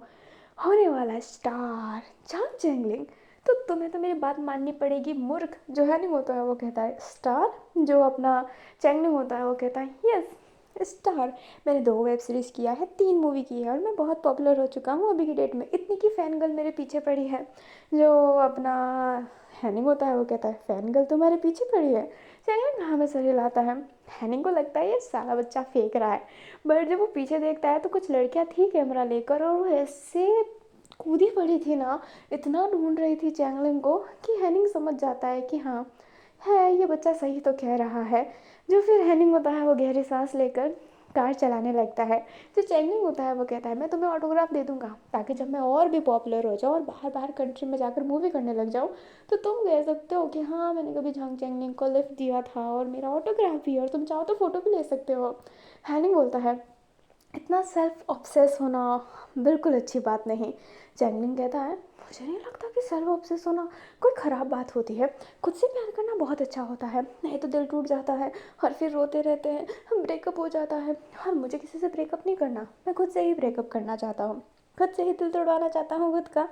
[SPEAKER 1] होने वाला स्टार झांग चेंगलिंग, तो तुम्हें तो मेरी बात माननी पड़ेगी मूर्ख। जो हैनिंग होता है वो कहता है स्टार। जो अपना चेंगलिंग होता है वो कहता है यस स्टार, मैंने 2 वेब सीरीज़ किया है, 3 मूवी की है और मैं बहुत पॉपुलर हो चुका हूँ अभी की डेट में, इतनी की फ़ैन गर्ल मेरे पीछे पड़ी है। जो अपना हैनिंग होता है वो कहता है फ़ैन गर्ल तुम्हारे पीछे पड़ी है। चैनल हाँ में सर हिलाता है। हैनिंग को लगता है ये साला बच्चा फेंक रहा है, बट जब वो पीछे देखता है तो कुछ लड़कियाँ थी कैमरा लेकर और वो ऐसे कूदी पड़ी थी ना, इतना ढूंढ रही थी चैंगलिंग को कि हैनिंग समझ जाता है कि हाँ है ये बच्चा सही तो कह रहा है। जो फिर हैनिंग होता है वो गहरी सांस लेकर कार चलाने लगता है। जो चैंगलिंग होता है वो कहता है मैं तुम्हें ऑटोग्राफ दे दूंगा ताकि जब मैं और भी पॉपुलर हो जाऊँ और बाहर बाहर कंट्री में जाकर मूवी करने लग जाऊँ तो तुम कह सकते हो कि हाँ मैंने कभी झांग चैंगलिंग को लिफ्ट दिया था और मेरा ऑटोग्राफ भी है और तुम चाहो तो फ़ोटो भी ले सकते हो। हैनिंग बोलता है इतना सेल्फ ऑब्सेस होना बिल्कुल अच्छी बात नहीं। चैंगलिंग कहता है मुझे नहीं लगता कि सेल्फ ऑब्सेस होना कोई ख़राब बात होती है, खुद से प्यार करना बहुत अच्छा होता है, नहीं तो दिल टूट जाता है और फिर रोते रहते हैं, ब्रेकअप हो जाता है। और मुझे किसी से ब्रेकअप नहीं करना, मैं खुद से ही ब्रेकअप करना चाहता हूँ, खुद से ही दिल तोड़वाना चाहता हूँ खुद का।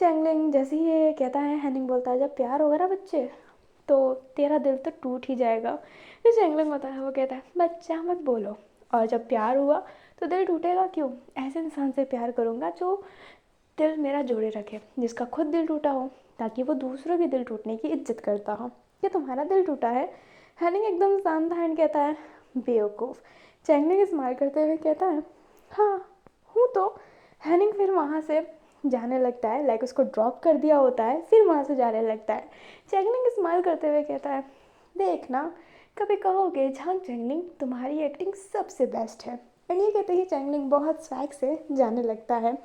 [SPEAKER 1] चैंगलिंग जैसे ही ये कहता है हैनिंग बोलता है जब प्यार होगा ना बच्चे तो तेरा दिल तो टूट ही जाएगा। फिर चैंगलिंग होता है वो कहता है बच्चा मत बोलो, और जब प्यार हुआ तो दिल टूटेगा क्यों, ऐसे इंसान से प्यार करूँगा जो दिल मेरा जोड़े रखे, जिसका खुद दिल टूटा हो ताकि वो दूसरों के दिल टूटने की इज्जत करता हो। क्या तुम्हारा दिल टूटा है? हैनिंग एकदम शांत था एंड कहता है, बेवकूफ़। चैंगलिंग स्माइल करते हुए कहता है, हाँ हूँ तो। हैनिंग फिर वहाँ से जाने लगता है, लाइक उसको ड्रॉप कर दिया होता है, फिर वहाँ से जाने लगता है। चैंगलिंग स्माइल करते हुए कहता है, देखना कभी कहोगे झांग चैंगलिंग तुम्हारी एक्टिंग सबसे बेस्ट है। एंड ये कहते ही चैंगलिंग बहुत स्वैग से जाने लगता है।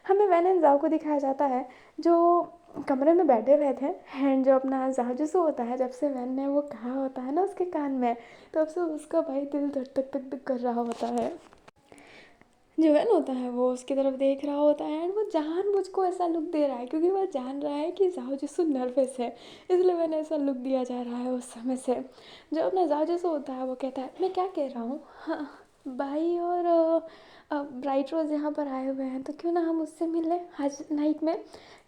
[SPEAKER 1] हमें वैन एंड जाओ को दिखाया जाता है जो कमरे में बैठे हुए थे एंड जो अपना जाजूसू होता है, जब से वैन ने वो कहा होता है ना उसके कान में, तब से उसका भाई दिल धक धक धक धक कर रहा होता है। जो वैन होता है वो उसकी तरफ देख रहा होता है एंड वो जानबूझ को ऐसा लुक दे रहा है क्योंकि वह जान रहा है कि जाओ नर्वस है, इसलिए वैन ऐसा लुक दिया जा रहा है उस समय से। जो अपना जाओ होता है वो कहता है, मैं क्या कह रहा हूँ, हाँ भाई और ब्राइट रोज़ यहाँ पर आए हुए हैं तो क्यों ना हम उससे मिल लें आज नाइट में।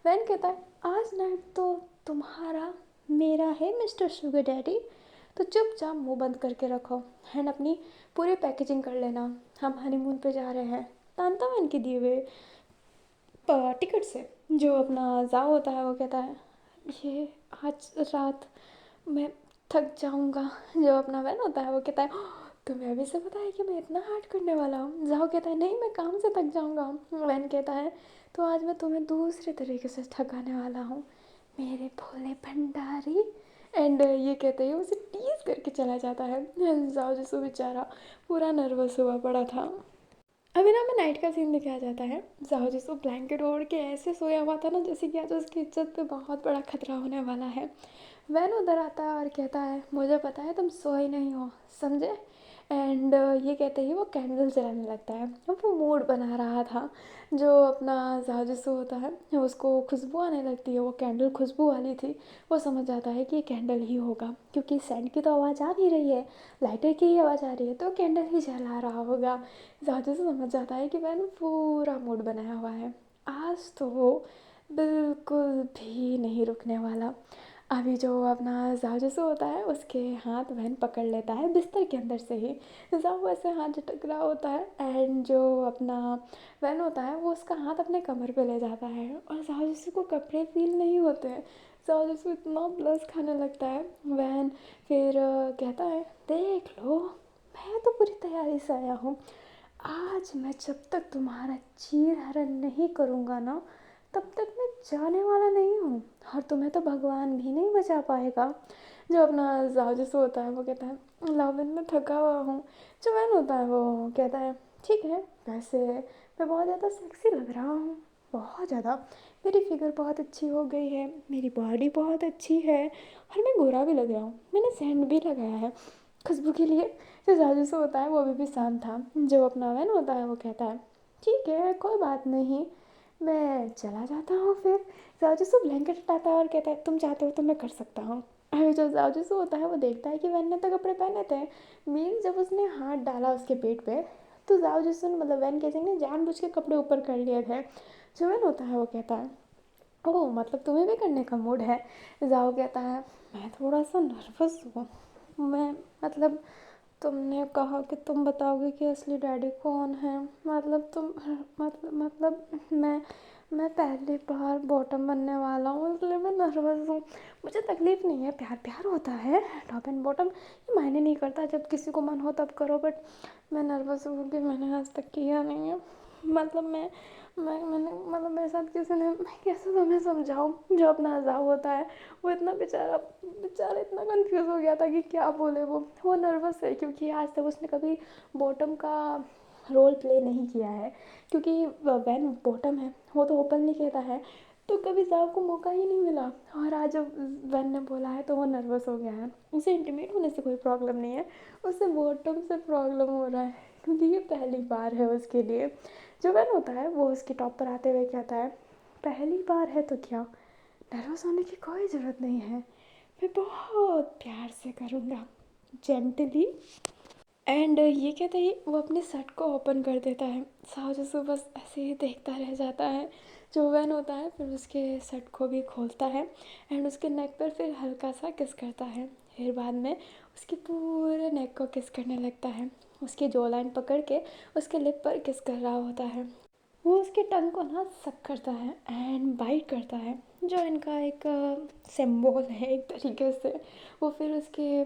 [SPEAKER 1] वैन कहता है, आज नाइट तो तुम्हारा मेरा है मिस्टर शुगर डैडी, तो चुपचाप मुंह बंद करके रखो एंड अपनी पूरी पैकेजिंग कर लेना। हम हनीमून पे जा रहे हैं तांतावन के दिए हुए टिकट से। जो अपना जाओ होता है वो कहता है, ये आज रात मैं थक जाऊंगा। जो अपना वैन होता है वो कहता है, तुम्हें अभी से पता है कि मैं इतना हार्ड करने वाला हूँ? जाओ कहता है, नहीं मैं काम से थक जाऊंगा। वैन कहता है, तो आज मैं तुम्हें दूसरे तरीके से थकाने वाला हूँ मेरे भोले भंडारी। एंड ये कहते ही उसे टीज करके चला जाता है। जाओ जिसको बेचारा पूरा नर्वस हुआ पड़ा था। अभी ना हमें नाइट का सीन दिखाया जाता है। जाओ जिसको ब्लैंकेट ओढ़ के ऐसे सोया हुआ था ना जैसे कि आज उसकी इज्जत पे बहुत बड़ा खतरा होने वाला है। वैन उधर आता है और कहता है, मुझे पता है तुम सोए नहीं हो, समझे। एंड ये कहते ही वो कैंडल जलाने लगता है। अब वो मूड बना रहा था। जो अपना जाजू होता है उसको खुशबू आने लगती है, वो कैंडल खुशबू वाली थी। वो समझ जाता है कि ये कैंडल ही होगा क्योंकि सेंट की तो आवाज़ आ नहीं रही है, लाइटर की ही आवाज़ आ रही है, तो कैंडल ही जला रहा होगा। जाजू समझ जाता है कि वैन पूरा मूड बनाया हुआ है, आज तो वो बिल्कुल भी नहीं रुकने वाला। अभी जो अपना जाजू होता है उसके हाथ वैन पकड़ लेता है बिस्तर के अंदर से ही। जाओ ऐसे हाथ झटक रहा होता है एंड जो अपना वैन होता है वो उसका हाथ अपने कमर पे ले जाता है और जाजू को कपड़े फील नहीं होते हैं। जाजू इतना ब्लस खाने लगता है। वैन फिर कहता है, देख लो मैं तो पूरी तैयारी से आया हूँ, आज मैं जब तक तुम्हारा चीर हरण नहीं करूँगा ना तब तक मैं जाने वाला नहीं हूँ, और तुम्हें तो भगवान भी नहीं बचा पाएगा। जो अपना जाजू होता है वो कहता है, लाविन मैं थका हुआ हूँ। जो वैन होता है वो कहता है, ठीक है वैसे मैं बहुत ज़्यादा सेक्सी लग रहा हूँ, बहुत ज़्यादा, मेरी फिगर बहुत अच्छी हो गई है, मेरी बॉडी बहुत अच्छी है और मैं गोरा भी लग रहा हूँ, मैंने सेंट भी लगाया है खुशबू के लिए। जो जाजू से होता है वो अभी भी शांत था। जो अपना वैन होता है वो कहता है, ठीक है कोई बात नहीं, मैं चला जाता हूँ फिर। जाजू से ब्लैंकेट हटाता है और कहता है, तुम चाहते हो तो मैं कर सकता हूँ। अभी जो जाजू से होता है वो देखता है कि वैन ने तो कपड़े पहने थे। मीन जब उसने हाथ डाला उसके पेट पे तो जाजू से मतलब वैन केसिंग ने जानबूझ के कपड़े ऊपर कर लिए थे। जो वैन होता है वो कहता है, ओह मतलब तुम्हें भी करने का मूड है। जाओ कहता है, मैं थोड़ा सा नर्वस हूँ, मैं मतलब तुमने कहा कि तुम बताओगे कि असली डैडी कौन है, मतलब तुम मतलब मैं पहली बार बॉटम बनने वाला हूँ इसलिए मैं नर्वस हूँ। मुझे तकलीफ़ नहीं है, प्यार प्यार होता है, टॉप एंड बॉटम ये मायने नहीं करता, जब किसी को मन हो तब करो, बट मैं नर्वस हूँ क्योंकि मैंने आज तक किया नहीं है। मतलब मैंने मतलब मेरे साथ किसी ने, मैं कैसे तुम्हें समझाऊँ। जो अपना अज़ाब होता है वो इतना बेचारा बेचारा इतना कंफ्यूज हो गया था कि क्या बोले। वो नर्वस है क्योंकि आज तक उसने कभी बॉटम का रोल प्ले नहीं किया है, क्योंकि वैन बॉटम है वो तो ओपनली कहता है, तो कभी जाव को मौका ही नहीं मिला। और आज जब वैन ने बोला है तो वो नर्वस हो गया है। उसे इंटीमेट होने से कोई प्रॉब्लम नहीं है, उसे बॉटम से प्रॉब्लम हो रहा है क्योंकि ये पहली बार है उसके लिए। जो वैन होता है वो उसकी टॉप पर आते हुए कहता है, पहली बार है तो क्या, नर्वस होने की कोई ज़रूरत नहीं है, मैं बहुत प्यार से करूँगा, जेंटली। एंड ये कहते ही वो अपने शर्ट को ओपन कर देता है। साहू बस ऐसे ही देखता रह जाता है। जो वैन होता है फिर उसके शर्ट को भी खोलता है एंड उसके नेक पर फिर हल्का सा किस करता है, फिर बाद में उसके पूरे नेक को किस करने लगता है, उसकी जो लाइन पकड़ के उसके लिप पर किस कर रहा होता है। वो उसके टंग को ना सक करता है एंड बाइट करता है। जो इनका एक सिंबल है एक तरीके से। वो फिर उसके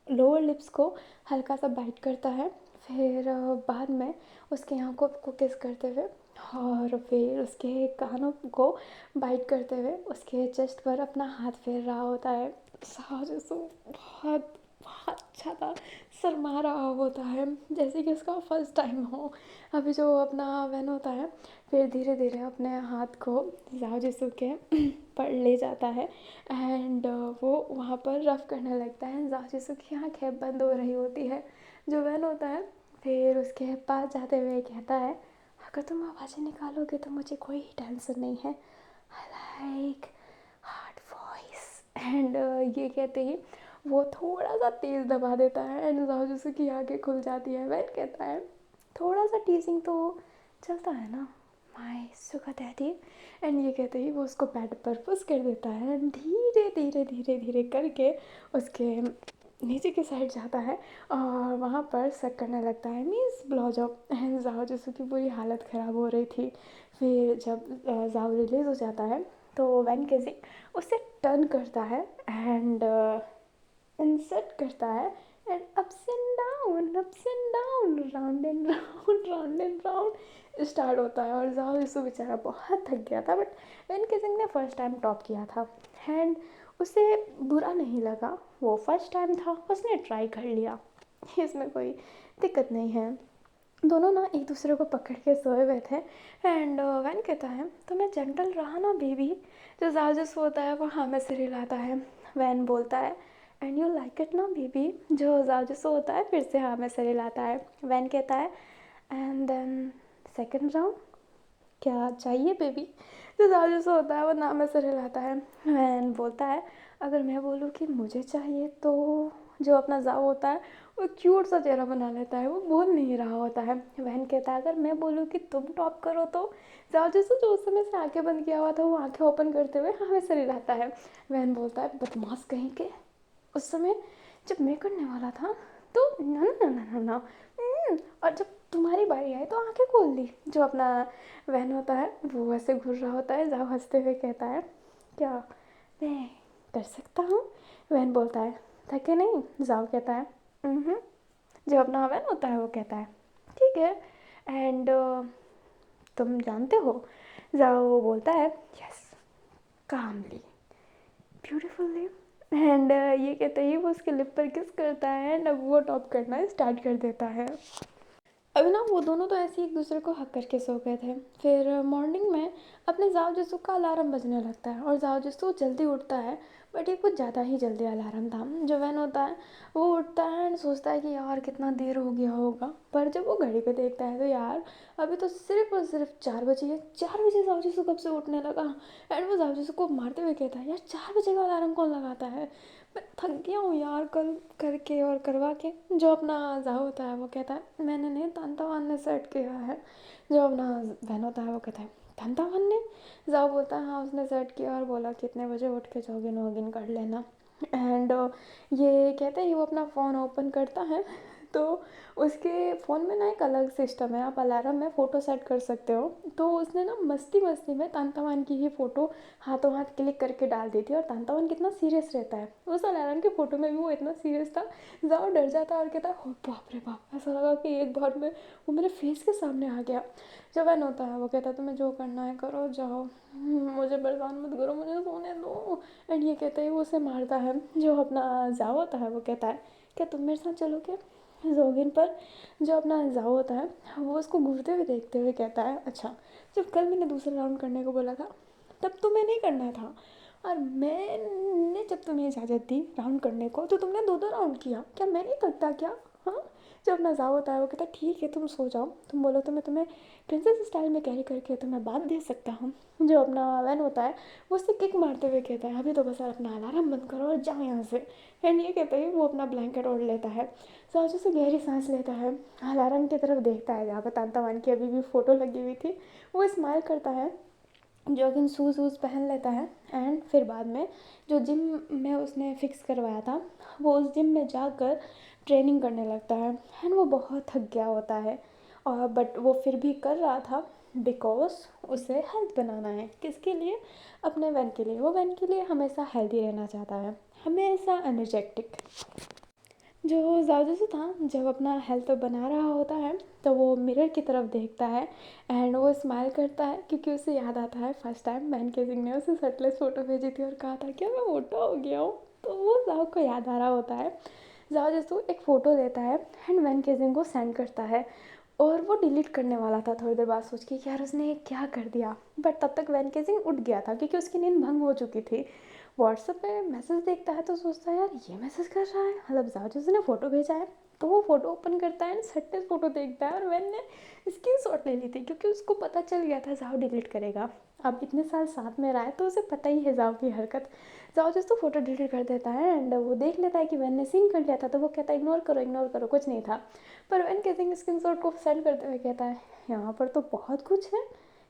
[SPEAKER 1] लोअर लिप्स को हल्का सा बाइट करता है, फिर बाद में उसके आँखों को किस करते हुए और फिर उसके कानों को बाइट करते हुए उसके चेस्ट पर अपना हाथ फेर रहा होता है। साजिश बहुत बहुत ज़्यादा शर्मा रहा होता है, जैसे कि उसका फर्स्ट टाइम हो। अभी जो अपना वैन होता है फिर धीरे धीरे अपने हाथ को जाओ जिसू के पर ले जाता है एंड वो वहाँ पर रफ करने लगता है। जाओ जिसू की आँखें बंद हो रही होती है। जो वैन होता है फिर उसके पास जाते हुए कहता है, अगर तुम आवाज़ें निकालोगे तो मुझे कोई टेंशन नहीं है, I like hard voice. And ये कहते ही वो थोड़ा सा तेज़ दबा देता है एंड जाओ जिसू की आँखें खुल जाती है। वैन कहता है थोड़ा सा टीजिंग तो चलता है ना माय सुगर डैडी। एंड ये कहते ही वो उसको बेड पर पुश कर देता है एंड धीरे धीरे धीरे धीरे करके उसके नीचे की साइड जाता है और वहाँ पर सक करने लगता है, मीन्स ब्लो जॉब। एंड जाओ जिसू की पूरी हालत ख़राब हो रही थी। फिर जब जाओ रिलीज़ हो जाता है तो वैन केजिंग उसे टर्न करता है एंड इंसर्ट करता है and ups and down round and round round and round start होता है। और जाओ यीशु बेचारा बहुत थक गया था, बट वेन किसिंग ने फर्स्ट टाइम टॉप किया था एंड उसे बुरा नहीं लगा। वो फर्स्ट टाइम था, उसने ट्राई कर लिया, इसमें कोई दिक्कत नहीं है। दोनों ना एक दूसरे को पकड़ के सोए हुए थे एंड वैन कहता है तो मैं जेंटल रहा ना बेबी। जो जाजिस होता है वो हाँ में सिर हिलाता है। वैन बोलता है एंड यू लाइक इट ना बेबी। जो जाजिस होता है फिर से हाँ में सिर हिलाता है। वैन कहता है एंड देन सेकंड राउंड क्या चाहिए बेबी। जो जाजिस होता है वो ना में सिर हिलाता है। वैन बोलता है अगर मैं बोलूँ कि मुझे चाहिए तो। जो अपना जाओ होता है वो क्यूट सा चेहरा बना लेता है, वो बोल नहीं रहा होता है। वैन कहता है अगर मैं बोलूँ कि तुम टॉप करो तो। जाओ जैसे जो उस समय से आंखें बंद किया हुआ था वो आंखें ओपन करते हुए हमें सिर हिलाता है। वैन बोलता है बदमाश कहीं के, उस समय जब मैं करने वाला था तो ना ना ना ना ना और जब तुम्हारी बारी आई तो आंखें खोल दी। जो अपना वैन होता है वो ऐसे घूर रहा होता है। जाओ हंसते हुए कहता है क्या मैं कर सकता हूँ। वैन बोलता है थके नहीं। जाओ कहता है जो अपना वैन होता है वो कहता है ठीक है एंड तुम जानते हो। जाओ बोलता है यस कामली ब्यूटीफुली। एंड ये कहते ही वो उसके लिप पर किस करता है एंड अब वो टॉप करना स्टार्ट कर देता है। अभी ना वो दोनों तो ऐसे ही एक दूसरे को हक करके सो गए थे। फिर मॉर्निंग में अपने जाओ जिसू का अलार्म बजने लगता है और जाओ जिसू जल्दी उठता है, बट ये कुछ ज़्यादा ही जल्दी अलार्म था। जो वैन होता है वो उठता है एंड सोचता है कि यार कितना देर हो गया होगा, पर जब वो घड़ी पे देखता है तो यार अभी तो सिर्फ और सिर्फ 4 बजे है। 4 बजे जाओ जिसू कब से उठने लगा। एंड वो जाओ जिसू को मारते हुए कहता है यार 4 बजे का अलार्म कौन लगाता है, मैं थक गया हूँ यार कल करके और करवा के। जो अपना जाओ होता है वो कहता है मैंने नहीं तांतावान ने सेट किया है। जो अपना बहन होता है वो कहता है तांतावान ने। जाओ बोलता है हाँ उसने सेट किया और बोला कितने बजे उठ के जॉगिन वॉगिन कर लेना। एंड ये कहते हैं वो अपना फ़ोन ओपन करता है तो उसके फ़ोन में ना एक अलग सिस्टम है, आप अलार्म में फ़ोटो सेट कर सकते हो। तो उसने ना मस्ती मस्ती में तांतावान की ही फ़ोटो हाथों हाथ क्लिक करके डाल दी थी। और तांतावान कितना सीरियस रहता है उस अलार्म की फ़ोटो में भी वो इतना सीरियस था। जाओ डर जाता है और कहता है हो बाप रे बाप, ऐसा लगा कि एक बार में वो मेरे फेस के सामने आ गया। जब वैन होता है वो कहता है तुम्हें जो करना है करो जाओ, मुझे परेशान मत करो, मुझे सोने दो। एंड ये कहते ही वो उसे मारता है। जो अपना जाओ होता है वो कहता है क्या तुम मेरे साथ चलोगे जोगिन पर। जो अपना जाओ होता है वो उसको घूरते हुए देखते हुए कहता है अच्छा जब कल मैंने दूसरा राउंड करने को बोला था तब तुम्हें नहीं करना था, और मैंने जब तुम्हें इजाज़त दी राउंड करने को तो तुमने 2-2 राउंड किया, क्या मैं नहीं करता क्या। हाँ जब अपना जाओ होता है वो कहता है ठीक है तुम सो जाओ, तुम बोलो तो मैं तुम्हें प्रिंसेस स्टाइल में कैरी करके तुम्हें बात दे सकता हूँ। जो अपना वैन होता है वो उससे किक मारते हुए कहता है अभी तो बस अपना अलार्म बंद करो और जाओ यहाँ से। एंड ये कहते ही वो अपना ब्लैंकेट ओढ़ लेता है। साजू से गहरी सांस लेता है, अलार्म की तरफ देखता है जहाँ पर तांतावान की अभी भी फ़ोटो लगी हुई थी। वो स्माइल करता है, जॉगिंग शूज़ वूज़ पहन लेता है एंड फिर बाद में जो जिम में उसने फ़िक्स करवाया था वो उस जिम में जाकर ट्रेनिंग करने लगता है। एंड वो बहुत थक गया होता है और बट वो फिर भी कर रहा था बिकॉज उसे हेल्थ बनाना है। किसके लिए? अपने वैन के लिए। वो वैन के लिए हमेशा हेल्दी रहना चाहता है, हमेशा एनर्जेटिक। जो ज़ाओ था, जब अपना हेल्थ बना रहा होता है तो वो मिरर की तरफ देखता है एंड वो स्माइल करता है, क्योंकि उसे याद आता है फर्स्ट टाइम वैन केजिंग ने उसे शर्टलेस फ़ोटो भेजी थी और कहा था क्या मैं मोटा हो गया हूँ। तो वो ज़ाओ को याद आ रहा होता है। ज़ाओ एक फ़ोटो लेता है एंड वैन केजिंग को सेंड करता है, और वो डिलीट करने वाला था थोड़ी देर बाद सोच के कि यार उसने क्या कर दिया, बट तब तक वैन केजिंग उठ गया था क्योंकि उसकी नींद भंग हो चुकी थी। व्हाट्सएप पे मैसेज देखता है तो सोचता है यार ये मैसेज कर रहा है, मतलब ज़ाओ ने फ़ोटो भेजा है। तो वो फ़ोटो ओपन करता है, सट्टे फ़ोटो देखता है और वैन ने स्क्रीन शॉट ले ली थी, क्योंकि उसको पता चल गया था ज़ाओ डिलीट करेगा। अब इतने साल साथ में रहा है तो उसे पता ही है ज़ाओ की हरकत। ज़ाओ तो फ़ोटो डिलीट कर देता है एंड वो देख लेता है कि वैन ने सीन कर लिया था, तो वो कहता है इग्नोर करो कुछ नहीं था। पर वैन कहते स्क्रीन शॉट को सेंड करते हुए कहता है यहाँ पर तो बहुत कुछ है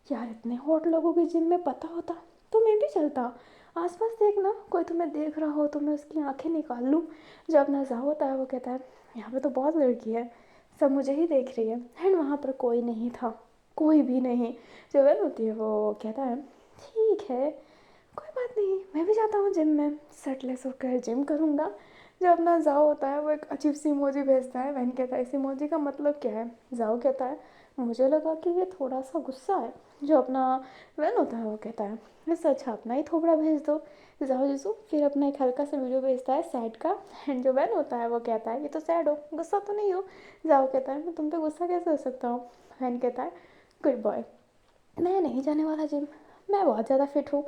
[SPEAKER 1] यार, इतने हॉट लोगों के जिम में पता होता तो मैं भी चलता। आसपास देखना, कोई तुम्हें देख रहा हो तो मैं उसकी आंखें निकाल लूँ। जब अपना ज़ाओ होता है वो कहता है यहाँ पे तो बहुत लड़की है, सब मुझे ही देख रही है। एंड वहाँ पर कोई नहीं था, कोई भी नहीं। जो वैन होती है वो कहता है ठीक है कोई बात नहीं, मैं भी जाता हूँ जिम में, शर्टलेस होकर जिम करूँगा। जो अपना ज़ाओ होता है वो एक अजीब सी इमोजी भेजता है। वैन कहता है इस इमोजी का मतलब क्या है? ज़ाओ कहता है मुझे लगा कि ये थोड़ा सा गुस्सा है। जो अपना वैन होता है वो कहता है वैसे अच्छा अपना ही थोबड़ा भेज दो ज़ाओ जिसू। फिर अपना एक हल्का सा वीडियो भेजता है सैड का। एंड जो वैन होता है वो कहता है ये तो सैड हो, गुस्सा तो नहीं हो। ज़ाओ कहता है मैं तुम पे गुस्सा कैसे हो सकता हूँ? वैन कहता है गुड बॉय, मैं नहीं जाने वाला जिम, मैं बहुत ज़्यादा फिट हूँ,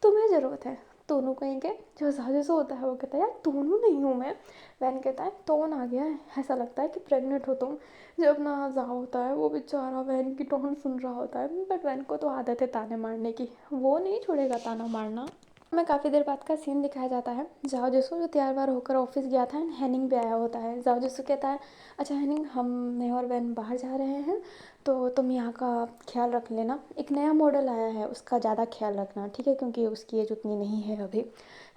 [SPEAKER 1] तुम्हें ज़रूरत है दोनों कहेंगे। जो ज़ाओ होता है वो कहता है यार दोनों नहीं हूँ मैं। वैन कहता है टोन आ गया है, ऐसा लगता है कि प्रेग्नेंट हो तुम। जो अपना ज़ाओ होता है वो बेचारा वैन की टोन सुन रहा होता है, बट वैन को तो आदत है ताने मारने की, वो नहीं छोड़ेगा ताना मारना। हमें काफ़ी देर बाद का सीन दिखाया जाता है। ज़ाओ जो तैयार वार होकर ऑफिस गया था एंड हैनिंग भी आया होता है। ज़ाओ कहता है अच्छा हैनिंग, मैं और वैन बाहर जा रहे हैं तो तुम यहाँ का ख्याल रख लेना, एक नया मॉडल आया है उसका ज़्यादा ख्याल रखना ठीक है, क्योंकि उसकी एज उतनी नहीं है अभी।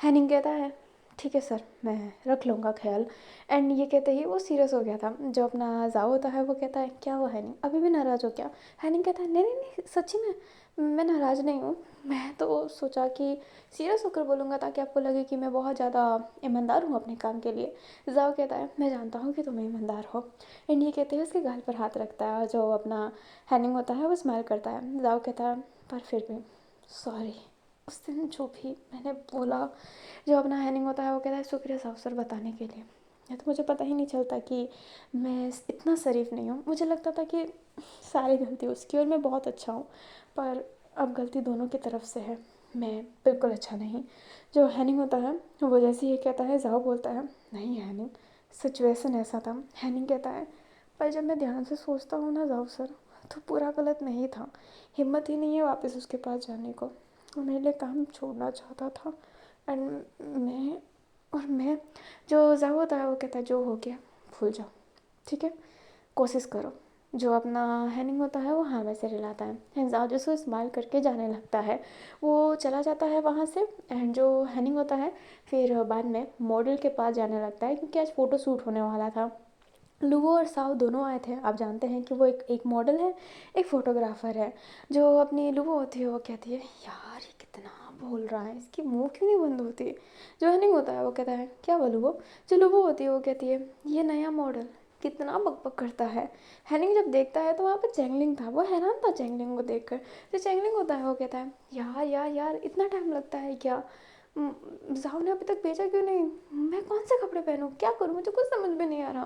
[SPEAKER 1] हैनिंग कहता है ठीक है सर मैं रख लूँगा ख्याल। एंड ये कहते ही वो सीरियस हो गया था। जो अपना ज़ाओ होता है वो कहता है क्या हुआ हैनिंग, अभी भी नाराज़ हो क्या? हैनिंग कहता है नहीं नहीं नहीं सच्ची में मैं नाराज़ नहीं हूँ, मैं तो सोचा कि सीरियस होकर बोलूँगा ताकि आपको लगे कि मैं बहुत ज़्यादा ईमानदार हूँ अपने काम के लिए। ज़ाओ कहता है मैं जानता हूँ कि तुम ईमानदार हो। एंड ये कहते हैं उसके गाल पर हाथ रखता है। जो अपना हैनिंग होता है वो स्माइल करता है। ज़ाओ कहता है पर फिर भी सॉरी, उस दिन जो भी मैंने बोला। जो अपना हैनिंग होता है वो कहता है शुक्रिया ज़ाओ सर बताने के लिए, या तो मुझे पता ही नहीं चलता कि मैं इतना शरीफ नहीं हूँ, मुझे लगता था कि सारी गलती उसकी और मैं बहुत अच्छा हूँ, पर अब गलती दोनों की तरफ से है, मैं बिल्कुल अच्छा नहीं। जो हैनिंग होता है वो जैसे ही कहता है ज़ाओ बोलता है नहीं हैनिंग सिचुएशन ऐसा था। हैनिंग कहता है पर जब मैं ध्यान से सोचता हूँ ना ज़ाओ सर, तो पूरा गलत नहीं था, हिम्मत ही नहीं है वापस उसके पास जाने को, वो मेरे लिए काम छोड़ना चाहता था। एंड मैं जो ज़ाओ होता है वो कहता है जो हो गया भूल जाओ ठीक है, कोशिश करो। जो अपना हैनिंग होता है वो हाँ वैसे रिलाता है। एंड ज़ाओ जो स्माइल करके जाने लगता है, वो चला जाता है वहाँ से। एंड जो हैनिंग होता है फिर बाद में मॉडल के पास जाने लगता है, क्योंकि आज फ़ोटो शूट होने वाला था। लुवो और साओ दोनों आए थे। आप जानते हैं कि वो एक मॉडल है, एक फ़ोटोग्राफ़र है। जो अपनी लुवो होती है वो कहती है यार ये कितना बोल रहा है, इसकी मुंह क्यों नहीं बंद होती। जो हैनिंग होता है वो कहता है क्या बोलूँ वो। जो लुवो होती है वो कहती है ये नया मॉडल कितना बकबक करता है। हैनिंग जब देखता है तो वहाँ पर चैंगलिंग था, वो हैरान था चैंगलिंग को देखकर। जो चैंगलिंग होता है वो कहता है यार यार यार इतना टाइम लगता है क्या, ज़ाओ ने अभी तक भेजा क्यों नहीं, मैं कौन से कपड़े पहनूँ क्या करूँ, मुझे कुछ समझ में नहीं आ रहा।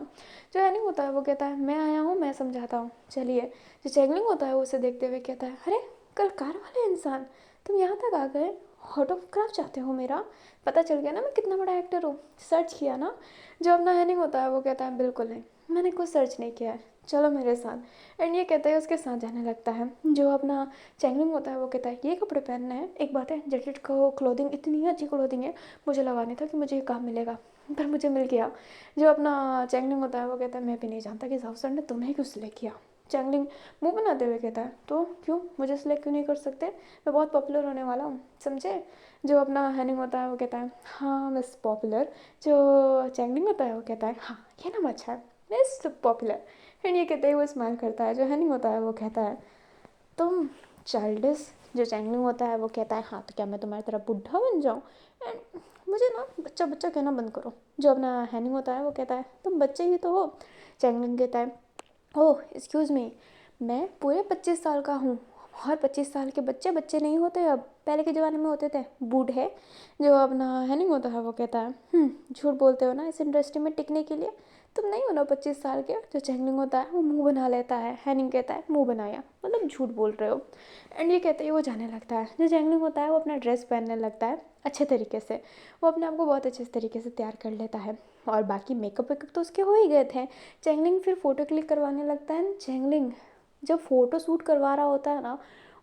[SPEAKER 1] जो हैनिंग होता है वो कहता है मैं आया हूँ मैं समझाता हूँ चलिए। जो चैंगलिंग होता है वो उसे देखते हुए कहता है अरे कल कार वाले इंसान तुम यहाँ तक आ गए, ऑटोग्राफ चाहते हो मेरा, पता चल गया ना मैं कितना बड़ा एक्टर हूँ, सर्च किया ना। जो अपना हैनिंग होता है वो कहता है बिल्कुल नहीं मैंने कुछ सर्च नहीं किया है, चलो मेरे साथ। एंड ये कहते हैं उसके साथ जाने लगता है। जो अपना चैंगलिंग होता है वो कहता है ये कपड़े पहनने हैं, एक बात है जैकेट को क्लोथिंग इतनी अच्छी क्लोथिंग है, मुझे लगा नहीं था कि मुझे ये काम मिलेगा, पर मुझे मिल गया। जो अपना चैंगलिंग होता है वो कहता है मैं भी नहीं जानता कि ज़ाओ सर ने तुम्हें क्यों सिलेक्ट किया। चैंगलिंग मुंह बनाते हुए कहता है तो क्यों, मुझे सिलेक्ट क्यों नहीं कर सकते, मैं बहुत पॉपुलर होने वाला हूँ समझे। जो अपना हैनिंग होता है वो कहता है हाँ मिस पॉपुलर। जो चैंगलिंग होता है वो कहता है हाँ ये नाम अच्छा है मिस पॉपुलर। एंड ये कहते ही वो स्माइल करता है। जो हैनिंग होता है वो कहता है तुम चाइल्डिश। जो चैंगलिंग होता है वो कहता है हाँ तो क्या मैं तुम्हारी तरह बुढ़ा बन जाऊँ। एंड मुझे ना बच्चा बच्चा कहना बंद करो। जो अपना हैनिंग होता है वो कहता है तुम बच्चे ही तो हो। चैंगलिंग कहता है ओह एक्सक्यूज़ मी, मैं पूरे 25 साल का हूँ। और 25 साल के बच्चे बच्चे नहीं होते, अब पहले के ज़माने में होते थे बूढ़े। जो अपना हैनिंग होता है वो कहता है झूठ बोलते हो ना इस इंडस्ट्री में टिकने के लिए, तुम नहीं हो ना 25 साल के। जो चैंगलिंग होता है वो मुंह बना लेता है, हैनिंग कहता है मुंह बनाया मतलब झूठ बोल रहे हो। एंड ये कहते ही वो जाने लगता है। जो चैंगलिंग होता है वो अपना ड्रेस पहनने लगता है अच्छे तरीके से। वो अपने आप को बहुत अच्छे तरीके से तैयार कर लेता है। और बाकी मेकअप वेकअप तो उसके हो ही गए थे। चैंगलिंग फिर फ़ोटो क्लिक करवाने लगता है। चैंगलिंग जब फ़ोटो शूट करवा रहा होता है ना,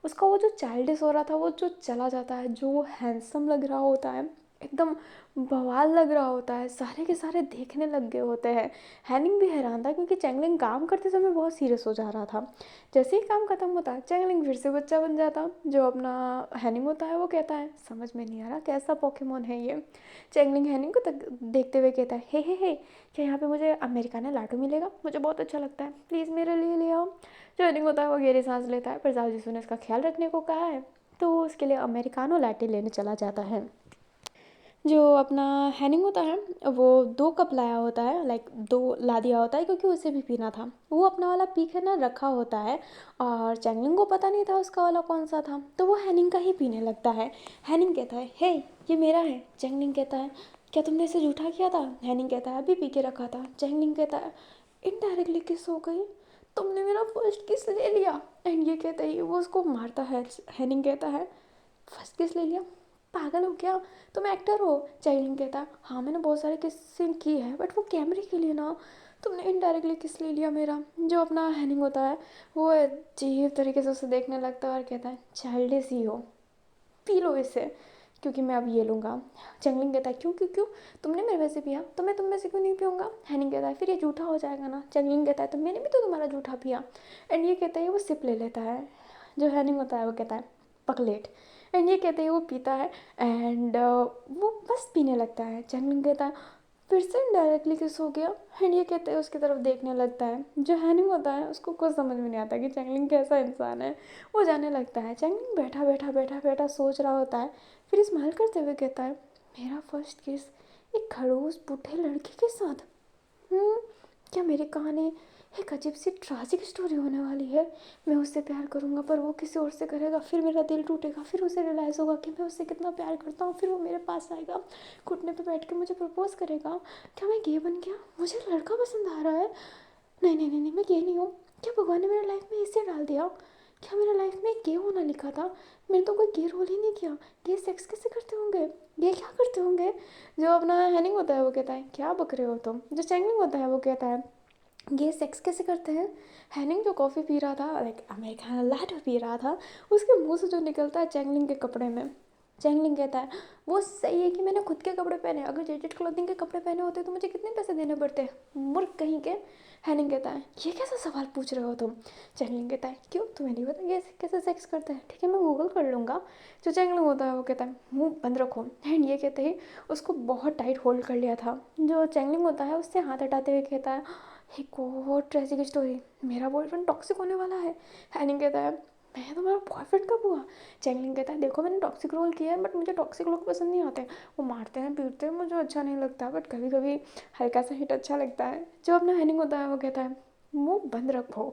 [SPEAKER 1] उसका वो जो चाइल्डिश हो रहा था वो जो चला जाता है, जो हैंडसम लग रहा होता है, एकदम बवाल लग रहा होता है, सारे के सारे देखने लग गए होते हैं। हैनिंग भी हैरान था क्योंकि चैंगलिंग काम करते समय बहुत सीरियस हो जा रहा था। जैसे ही काम खत्म होता चैंगलिंग फिर से बच्चा बन जाता। जो अपना हैनिंग होता है वो कहता है समझ में नहीं आ रहा कैसा पोकेमोन है ये। चैंगलिंग हैनिंग को तक देखते हुए कहता है हे क्या यहाँ पे मुझे अमेरिकाना लाटू मिलेगा, मुझे बहुत अच्छा लगता है, प्लीज़ मेरे लिए ले आओ। जो हैनिंग होता है वो गहरी सांस लेता है, पर जाओ जिसने उसका ख्याल रखने को कहा है तो वो उसके लिए अमेरिकानो लाटे लेने चला जाता है। जो अपना हैनिंग होता है वो 2 कप लाया होता है, लाइक 2 ला दिया होता है क्योंकि उसे भी पीना था। वो अपना वाला पी कर ना रखा होता है और चैंगलिंग को पता नहीं था उसका वाला कौन सा था, तो वो हैनिंग का ही पीने लगता है। हैनिंग कहता है हे ये मेरा है। चैंगलिंग कहता है क्या तुमने इसे जूठा किया था। हैनिंग कहता है अभी पी के रखा था। चैंगलिंग कहता है इनडायरेक्टली किस हो गई, तुमने मेरा फर्स्ट किस ले लिया। एंड ये कहते ही वो उसको मारता है। हैनिंग कहता है फर्स्ट किस ले लिया, पागल हो क्या, तुम एक्टर हो। चैंगलिंग कहता है हाँ मैंने बहुत सारे किसिंग की है बट वो कैमरे के लिए ना, तुमने इनडायरेक्टली किस ले लिया मेरा। जो अपना हैनिंग होता है वो अजीब तरीके से उसे देखने लगता है और कहता है चाइल्डिश ही हो, पी लो इसे क्योंकि मैं अब ये लूँगा। चैंगलिंग कहता है क्यों क्यों क्यों, तुमने मेरे वैसे पिया तो मैं तुम में से क्यों नहीं पीऊँगा। हैनिंग कहता है फिर ये झूठा हो जाएगा ना। चैंगलिंग कहता है तो मैंने भी तो तुम्हारा झूठा पिया। एंड ये कहता है वो सिप ले लेता है। जो हैनिंग होता है वो कहता है पकलेट। एंड ये कहते हैं वो पीता है। एंड वो बस पीने लगता है। चैंगलिंग कहता है फिर से इनडायरेक्टली किस हो गया। एंड ये कहते हैं उसकी तरफ देखने लगता है। जो हैनिंग होता है उसको कुछ समझ में नहीं आता कि चैंगलिंग कैसा इंसान है। वो जाने लगता है। चैंगलिंग बैठा बैठा बैठा बैठा सोच रहा होता है, फिर स्माइल करते हुए कहता है मेरा फर्स्ट किस एक खड़ूस बूढ़े लड़के के साथ। हम्म, क्या मेरी कहानी एक अजीब सी ट्रैजिक स्टोरी होने वाली है। मैं उससे प्यार करूँगा पर वो किसी और से करेगा, फिर मेरा दिल टूटेगा, फिर उसे रियलाइज़ होगा कि मैं उससे कितना प्यार करता हूँ, फिर वो मेरे पास आएगा, घुटने पे बैठ के मुझे प्रपोज करेगा। क्या मैं गे बन गया, मुझे लड़का पसंद आ रहा है। नहीं नहीं नहीं नहीं मैं गे नहीं हूँ। क्या भगवान ने मेरे लाइफ में इसे डाल दिया, क्या मेरा लाइफ में गे होना लिखा था। मैंने तो कोई गे रोल ही नहीं किया। गे सेक्स कैसे करते होंगे, गे क्या करते होंगे। जो अपना हैनिंग होता है वो कहता है क्या बक रहे हो तुम। जो चैंगलिंग होता है वो कहता है ये सेक्स कैसे करते हैं। हैनिंग जो कॉफ़ी पी रहा था, लाइक अमेरिकन लाट पी रहा था, उसके मुंह से जो निकलता है चैंगलिंग के कपड़े में। चैंगलिंग कहता है वो सही है कि मैंने खुद के कपड़े पहने, अगर जेटेड क्लोथिंग के कपड़े पहने होते तो मुझे कितने पैसे देने पड़ते, मूर्ख कहीं के। हैनिंग कहता है ये कैसा सवाल पूछ रहे हो तुम। चैंगलिंग कहता है क्यों तुम्हें नहीं पता ये कैसे सेक्स करते हैं, ठीक है मैं गूगल कर लूँगा। जो चैंगलिंग होता है वो कहता है मुंह बंद रखो। एंड ये कहते ही उसको बहुत टाइट होल्ड कर लिया था। जो चैंगलिंग होता है उससे हाथ हटाते हुए कहता है एक और ट्रेजिक स्टोरी, मेरा बॉयफ्रेंड टॉक्सिक होने वाला है। हैनिंग कहता है मैं तुम्हारा बॉयफ्रेंड कब हुआ। चैंगलिंग कहता है देखो मैंने टॉक्सिक रोल किया है बट मुझे टॉक्सिक लोग पसंद नहीं आते, वो मारते हैं पीटते हैं मुझे अच्छा नहीं लगता, बट कभी कभी हल्का सा हिट अच्छा लगता है। जो अपना हैनिंग होता है वो कहता है मुंह बंद रखो।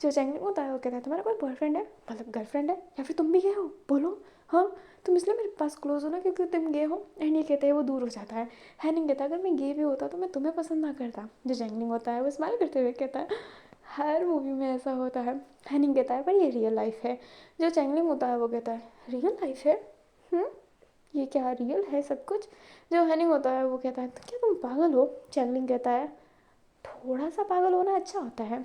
[SPEAKER 1] जो चैंगलिंग होता है वो कहता है तुम्हारा कोई बॉयफ्रेंड है, मतलब गर्लफ्रेंड है, या फिर तुम भी गए हो बोलो। हाँ तुम इसलिए मेरे पास क्लोज हो ना क्योंकि तुम गे हो। एंड ये कहते हैं वो दूर हो जाता है। हैनिंग कहता है अगर मैं गे भी होता तो मैं तुम्हें पसंद ना करता। जो चैंगलिंग होता है वो स्माइल करते हुए कहता है हर मूवी में ऐसा होता है। हैनिंग कहता है पर ये रियल लाइफ है। जो चैंगलिंग होता है वो कहता है रियल लाइफ है, हम्म, ये क्या रियल है सब कुछ। जो हैनिंग होता है वो कहता है तो क्या तुम पागल हो। चैंगलिंग कहता है थोड़ा सा पागल होना अच्छा होता है,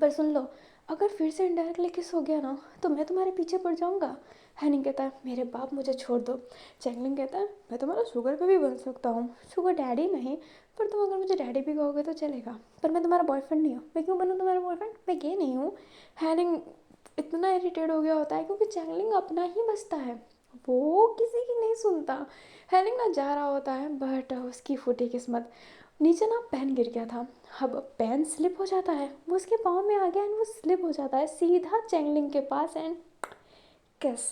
[SPEAKER 1] पर सुन लो अगर फिर से इनडायरेक्टली किस हो गया ना तो मैं तुम्हारे पीछे पड़ जाऊंगा। हैनिंग कहता है मेरे बाप मुझे छोड़ दो। चैंगलिंग कहता है मैं तुम्हारा शुगर बेबी बन सकता हूँ, शुगर डैडी नहीं, पर तुम अगर मुझे डैडी भी कहोगे तो चलेगा, पर मैं तुम्हारा बॉयफ्रेंड नहीं हूँ। मैं क्यों बनूँ तुम्हारा बॉयफ्रेंड, मैं गे नहीं हूँ। हैनिंग इतना इरिटेट हो गया होता है क्योंकि चैंगलिंग अपना ही बसता है, वो किसी की नहीं सुनता। हैनिंग ना जा रहा होता है बट उसकी फूटी किस्मत। नीचे ना पेन गिर गया था। अब पेन स्लिप हो जाता है, वो उसके पाँव में आ गया एंड वो स्लिप हो जाता है सीधा चैंगलिंग के पास एंड किस।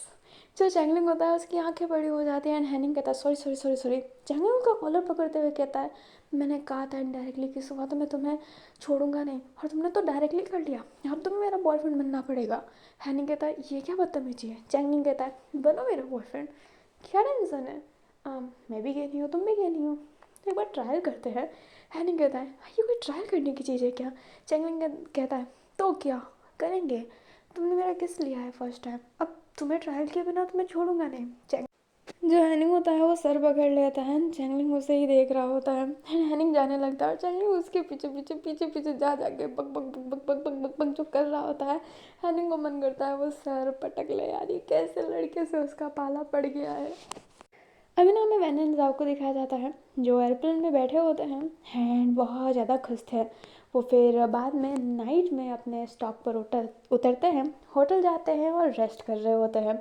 [SPEAKER 1] जो चैंगलिंग होता है उसकी आंखें बड़ी हो जाती हैं एंड हैनिंग कहता है सॉरी सॉरी सॉरी सॉरी। चैंगलिंग उसका कॉलर पकड़ते हुए कहता है मैंने कहा था इनडायरेक्टली किस हुआ तो मैं तुम्हें छोड़ूंगा नहीं, और तुमने तो डायरेक्टली कर लिया, अब तुम्हें मेरा बॉयफ्रेंड बनना पड़ेगा। हैनिंग कहता है ये क्या बदतमीजी है। चैंगलिंग कहता है बनो मेरा बॉयफ्रेंड, क्या टेंशन है। मैं भी कहनी हूँ तुम भी कहनी हो, एक बार ट्रायल करते हैं। हैनिंग कहता है ये कोई ट्रायल करने की चीज़ है क्या। चैंगलिंग कहता है तो क्या करेंगे, तुमने मेरा किस लिया है फर्स्ट टाइम, अब तुम्हें ट्रायल किए बिना तुम्हें छोड़ूंगा नहीं। जो हैनिंग होता है वो सर पकड़ लेता है, चैंगलिंग उसे ही देख रहा होता है। हैनिंग जाने लगता है और चैंगलिंग उसके पीछे पीछे पीछे पीछे जा जाके बक बक बक बक बक बक बक बक जो कर रहा होता है। हैनिंग को मन करता है वो सर पटक ले, यार ये कैसे लड़के से उसका पाला पड़ गया है। अभी ना हमें वैन एंड ज़ाओ को दिखाया जाता है जो एयरप्लेन में बैठे होते हैं एंड बहुत ज़्यादा खुश थे। वो फिर बाद में नाइट में अपने स्टॉप पर उतरते हैं, होटल जाते हैं और रेस्ट कर रहे होते हैं।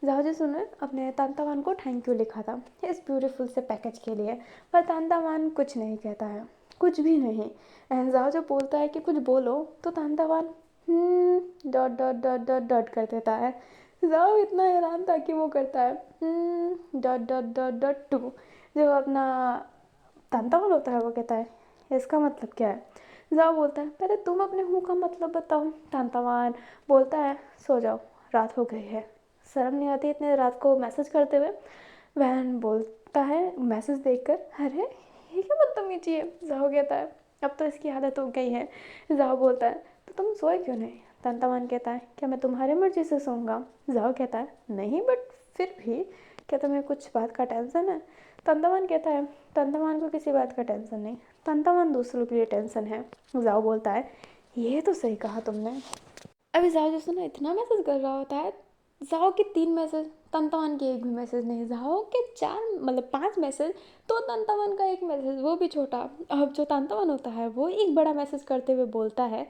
[SPEAKER 1] ज़ाओ जिसू ने अपने तांतावान को थैंक यू लिखा था इस ब्यूटीफुल से पैकेज के लिए, पर तांतावान कुछ नहीं कहता है, कुछ भी नहीं। एंड ज़ाओ जब बोलता है कि कुछ बोलो तो तांतावान dot dot dot dot dot कर देता है। ज़ाओ इतना हैरान था कि वो करता है dot dot dot dot to. जो अपना तांतावान होता है वो कहता है इसका मतलब क्या है। ज़ाओ बोलता है पहले तुम अपने हूँ का मतलब बताओ। तांतावान बोलता है सो जाओ रात हो गई है। शर्म नहीं आती इतने रात को मैसेज करते हुए। वैन बोलता है मैसेज देखकर अरे ये क्या बदतमीजी है। ज़ाओ कहता है अब तो इसकी आदत हो गई है। ज़ाओ बोलता है तो तुम सोए क्यों नहीं। तांतावान कहता है क्या मैं तुम्हारे मर्जी से सोऊंगा। ज़ाओ कहता है नहीं बट फिर भी क्या तुम्हें कुछ बात का टेंशन है। तांतावान कहता है तांतावान को किसी बात का टेंशन नहीं, तांतावान दूसरों के लिए टेंशन है। ज़ाओ बोलता है ये तो सही कहा तुमने। अभी ज़ाओ जो सुना इतना मैसेज कर रहा होता है, ज़ाओ के 3 मैसेज, तंतावन के एक भी मैसेज नहीं। ज़ाओ के 4 मतलब 5 मैसेज, तो तंतावन का एक मैसेज वो भी छोटा। अब जो तंतावन होता है वो एक बड़ा मैसेज करते हुए बोलता है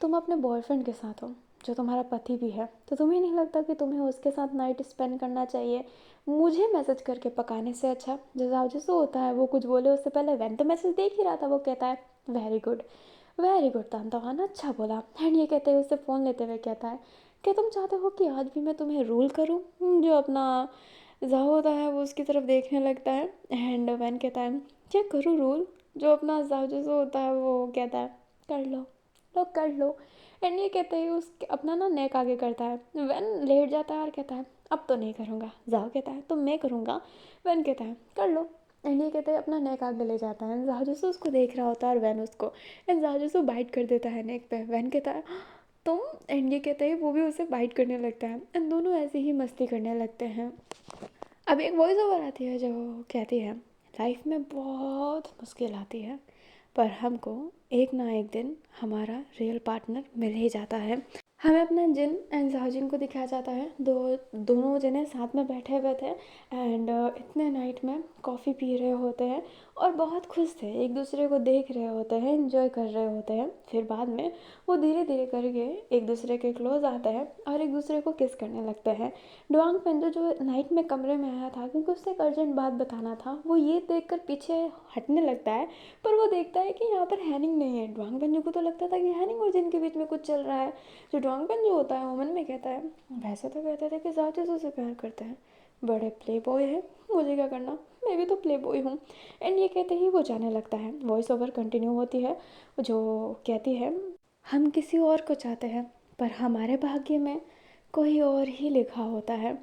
[SPEAKER 1] तुम अपने बॉयफ्रेंड के साथ हो जो तुम्हारा पति भी है, तो तुम्हें नहीं लगता कि तुम्हें उसके साथ नाइट स्पेंड करना चाहिए मुझे मैसेज करके पकाने से अच्छा। जो ज़ाओ जिसो होता है वो कुछ बोले उससे पहले वैन तो मैसेज देख ही रहा था, वो कहता है वेरी गुड तांतावान अच्छा बोला। एंड ये कहते हुए उससे फ़ोन लेते हुए कहता है क्या तुम चाहते हो कि आज भी मैं तुम्हें रूल करूँ। जो अपना ज़ाओ होता है वो उसकी तरफ देखने लगता है एंड वैन कहता है क्या करूँ रूल। जो अपना ज़ाओ जिसो होता है वो कहता है कर लो लो कर लो। एंड ये कहते ही उस अपना ना नेक आगे करता है। वैन लेट जाता है और कहता है अब तो नहीं करूँगा। ज़ाओ कहता है तो मैं करूँगा। वैन कहता है कर लो। एंड ये कहते हैं अपना नेक आगे ले जाता है। ज़ाओ उसको देख रहा होता है और वैन उसको, एंड ज़ाओ बाइट कर देता है नेक पे। वैन कहता है तुम, एंड ये कहते हैं वो भी उसे बाइट करने लगता है एंड दोनों ऐसे ही मस्ती करने लगते हैं। अब एक वॉइस ओवर आती है जो कहती है लाइफ में बहुत मुश्किल आती है पर हमको एक ना एक दिन हमारा रियल पार्टनर मिल ही जाता है। हमें अपना जिन एंड जाओजिन को दिखाया जाता है, दोनों जने साथ में बैठे हुए थे एंड इतने नाइट में कॉफ़ी पी रहे होते हैं और बहुत खुश थे, एक दूसरे को देख रहे होते हैं, एंजॉय कर रहे होते हैं। फिर बाद में वो धीरे धीरे करके एक दूसरे के क्लोज आते हैं और एक दूसरे को किस करने लगते हैं। डुआंग पेंजो जो नाइट में कमरे में आया था क्योंकि उससे एक अर्जेंट बात बताना था, वो ये देख कर पीछे हटने लगता है पर वो देखता है कि यहाँ पर हैनिंग नहीं है। डुआंग पेंजो को तो लगता था कि हैनिंग और जिन के बीच में कुछ चल रहा है। जो डोंगपेन जो होता है वो मन में कहता है वैसे तो कहते थे कि ज़ाओ से प्यार करते हैं, बड़े प्ले बॉय है, मुझे क्या करना, मैं भी तो प्ले बॉय हूँ। एंड ये कहते ही वो जाने लगता है। वॉइस ओवर कंटिन्यू होती है जो कहती है हम किसी और को चाहते हैं पर हमारे भाग्य में कोई और ही लिखा होता है।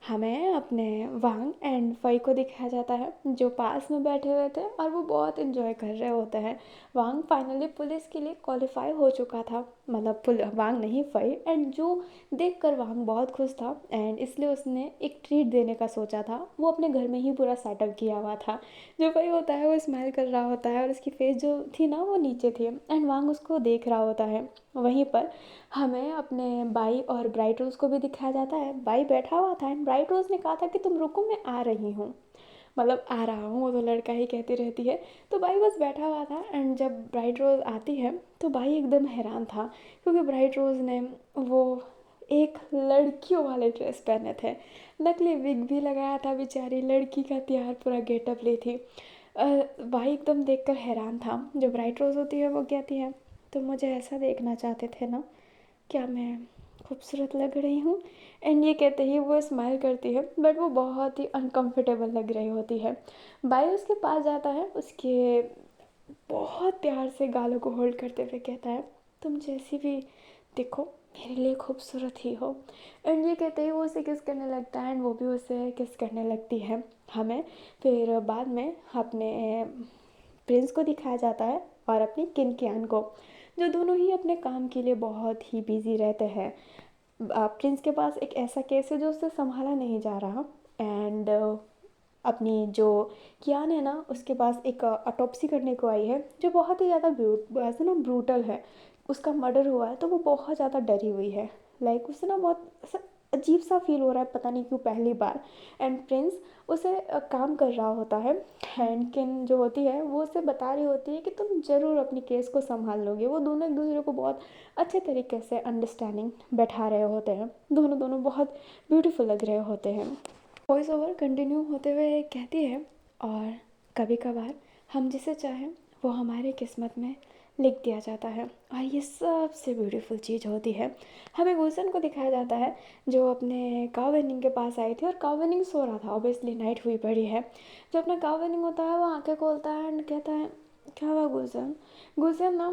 [SPEAKER 1] हमें अपने वांग एंड फई को दिखाया जाता है जो पास में बैठे हुए थे और वो बहुत इन्जॉय कर रहे होते हैं। वांग फाइनली पुलिस के लिए क्वालिफाई हो चुका था, मतलब वांग नहीं फई, एंड जो देख कर वांग बहुत खुश था एंड इसलिए उसने एक ट्रीट देने का सोचा था। वो अपने घर में ही पूरा सेटअप किया हुआ था। जो फई होता है वो स्माइल कर रहा होता है और उसकी फेस जो थी ना वो नीचे थी एंड वांग उसको देख रहा होता है। वहीं पर हमें अपने बाई और ब्राइट रोज़ को भी दिखाया जाता है। बाई बैठा हुआ था एंड ब्राइट रोज़ ने कहा था कि तुम रुको मैं आ रही हूँ, मतलब आ रहा हूँ, वो तो लड़का ही कहती रहती है। तो बाई बस बैठा हुआ था एंड जब ब्राइट रोज़ आती है तो बाई एकदम हैरान था क्योंकि ब्राइट रोज़ ने वो एक लड़कियों वाले ड्रेस पहने थे, नकली विग भी लगाया था, बेचारी लड़की का तैयार पूरा गेटअप ली थी। भाई एकदम देखकर हैरान था। जो ब्राइट रोज़ होती है वो कहती है, तुम मुझे ऐसा देखना चाहते थे ना, क्या मैं खूबसूरत लग रही हूँ? एंड ये कहते ही वो स्माइल करती है, बट वो बहुत ही अनकंफर्टेबल लग रही होती है। भाई उसके पास जाता है, उसके बहुत प्यार से गालों को होल्ड करते हुए कहता है, तुम जैसी भी देखो मेरे लिए खूबसूरत ही हो। एंड ये कहते ही वो उसे किस करने लगता है, एंड वो भी उसे किस करने लगती है। हमें फिर बाद में अपने प्रिंस को दिखाया जाता है और अपनी किनकियान को, जो दोनों ही अपने काम के लिए बहुत ही बिजी रहते हैं। प्रिंस के पास एक ऐसा केस है जो उससे संभाला नहीं जा रहा, एंड अपनी जो कियान है ना, उसके पास एक ऑटोप्सी करने को आई है जो बहुत ही ज़्यादा ऐसे ना ब्रूटल है। उसका मर्डर हुआ है तो वो बहुत ज़्यादा डरी हुई है। लाइक उसे ना बहुत ऐसा अजीब सा फील हो रहा है, पता नहीं क्यों पहली बार। एंड प्रिंस उसे काम कर रहा होता है। हैंड किन जो होती है वो उसे बता रही होती है कि तुम ज़रूर अपनी केस को संभाल लोगे। वो दोनों एक दूसरे को बहुत अच्छे तरीके से अंडरस्टैंडिंग बैठा रहे होते हैं। दोनों दोनों बहुत ब्यूटीफुल लग रहे होते हैं। वॉइस ओवर कंटिन्यू होते हुए कहती है, और कभी कभार हम जिसे चाहें वो हमारी किस्मत में लिख दिया जाता है। और ये सबसे ब्यूटीफुल चीज़ होती है। हमें गुलशन को दिखाया जाता है जो अपने काव वेनिंग के पास आई थी, और काव वेनिंग सो रहा था, ऑब्वियसली नाइट हुई पड़ी है। जो अपना काव वेनिंग होता है वो आंखें खोलता है एंड कहता है, क्या हुआ गुलशन? गुलशन ना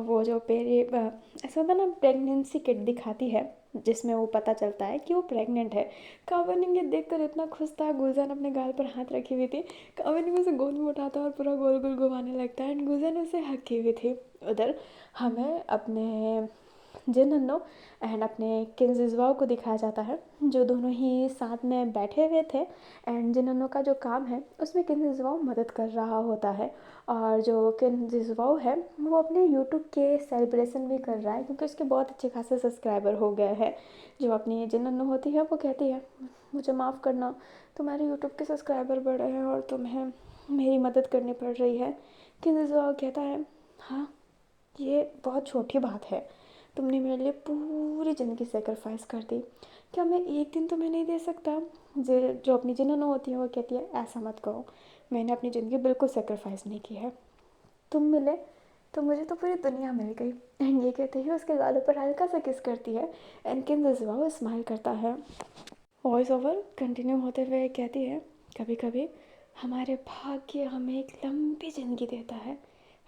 [SPEAKER 1] वो जो ऐसा होता है ना, प्रेगनेंसी किट दिखाती है जिसमें वो पता चलता है कि वो प्रेग्नेंट है। कावनिंग ये देखकर इतना खुश था, गुलशन अपने गाल पर हाथ रखी हुई थी। कावनिंग उसे गोद में उठाता है और पूरा गोल गोल घुमाने लगता है, एंड गुलशन उसे हक की हुई थी। उधर हमें अपने जिनन्नो एंड अपने किंजिजवाओ को दिखाया जाता है, जो दोनों ही साथ में बैठे हुए थे। एंड जिनन्नो का जो काम है उसमें किंजिजवाओ मदद कर रहा होता है, और जो किंजिजवाओ है वो अपने यूट्यूब के सेलिब्रेशन भी कर रहा है क्योंकि उसके बहुत अच्छे खासे सब्सक्राइबर हो गए हैं। जो अपनी जिनन्नो होती है वो कहती है, मुझे माफ़ करना, तुम्हारे यूट्यूब के सब्सक्राइबर बढ़े हैं और तुम्हें मेरी मदद करनी पड़ रही है। किंजिजवाओ कहता है, हाँ ये बहुत छोटी बात है, तुमने मेरे लिए पूरी ज़िंदगी सेक्रीफाइस कर दी, क्या मैं एक दिन तुम्हें नहीं दे सकता? जो अपनी जिन्होंने होती है वो कहती है, ऐसा मत कहो, मैंने अपनी ज़िंदगी बिल्कुल सेक्रीफाइस नहीं की है, तुम मिले तो मुझे तो पूरी दुनिया मिल गई। एंड ये कहते ही उसके गालों पर हल्का सा किस करती है, एंड किन वो स्माइल करता है। वॉइस ओवर कंटिन्यू होते हुए कहती है, कभी कभी हमारे भाग्य हमें एक लंबी ज़िंदगी देता है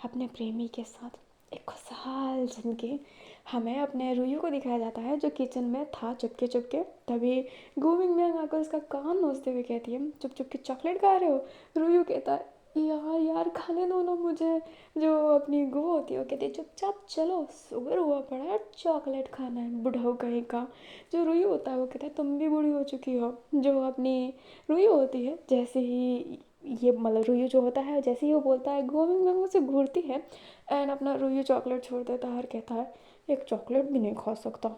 [SPEAKER 1] अपने प्रेमी के साथ, एक खुशहाल ज़िंदगी। हमें अपने रूयू को दिखाया जाता है जो किचन में था चुपके चुपके। तभी गोविंद में आकर उसका कान नोचते हुए कहती है, चुप चुप के चॉकलेट खा रहे हो? रूयू कहता है, यार यार खाने दो ना मुझे। जो अपनी गो होती है वो कहती है, चुपचाप चलो, शुगर हुआ पड़ा है, चॉकलेट खाना है बुढ़ऊ कहीं का। जो रुई होता है वो कहता है, तुम भी बूढ़ी हो चुकी हो। जो अपनी रुई होती है, जैसे ही ये मतलब रुई जो होता है जैसे ही वो बोलता है, गोविंद गंगू से घूरती है एंड अपना रुई चॉकलेट छोड़ देता है और कहता है, एक चॉकलेट भी नहीं खा सकता।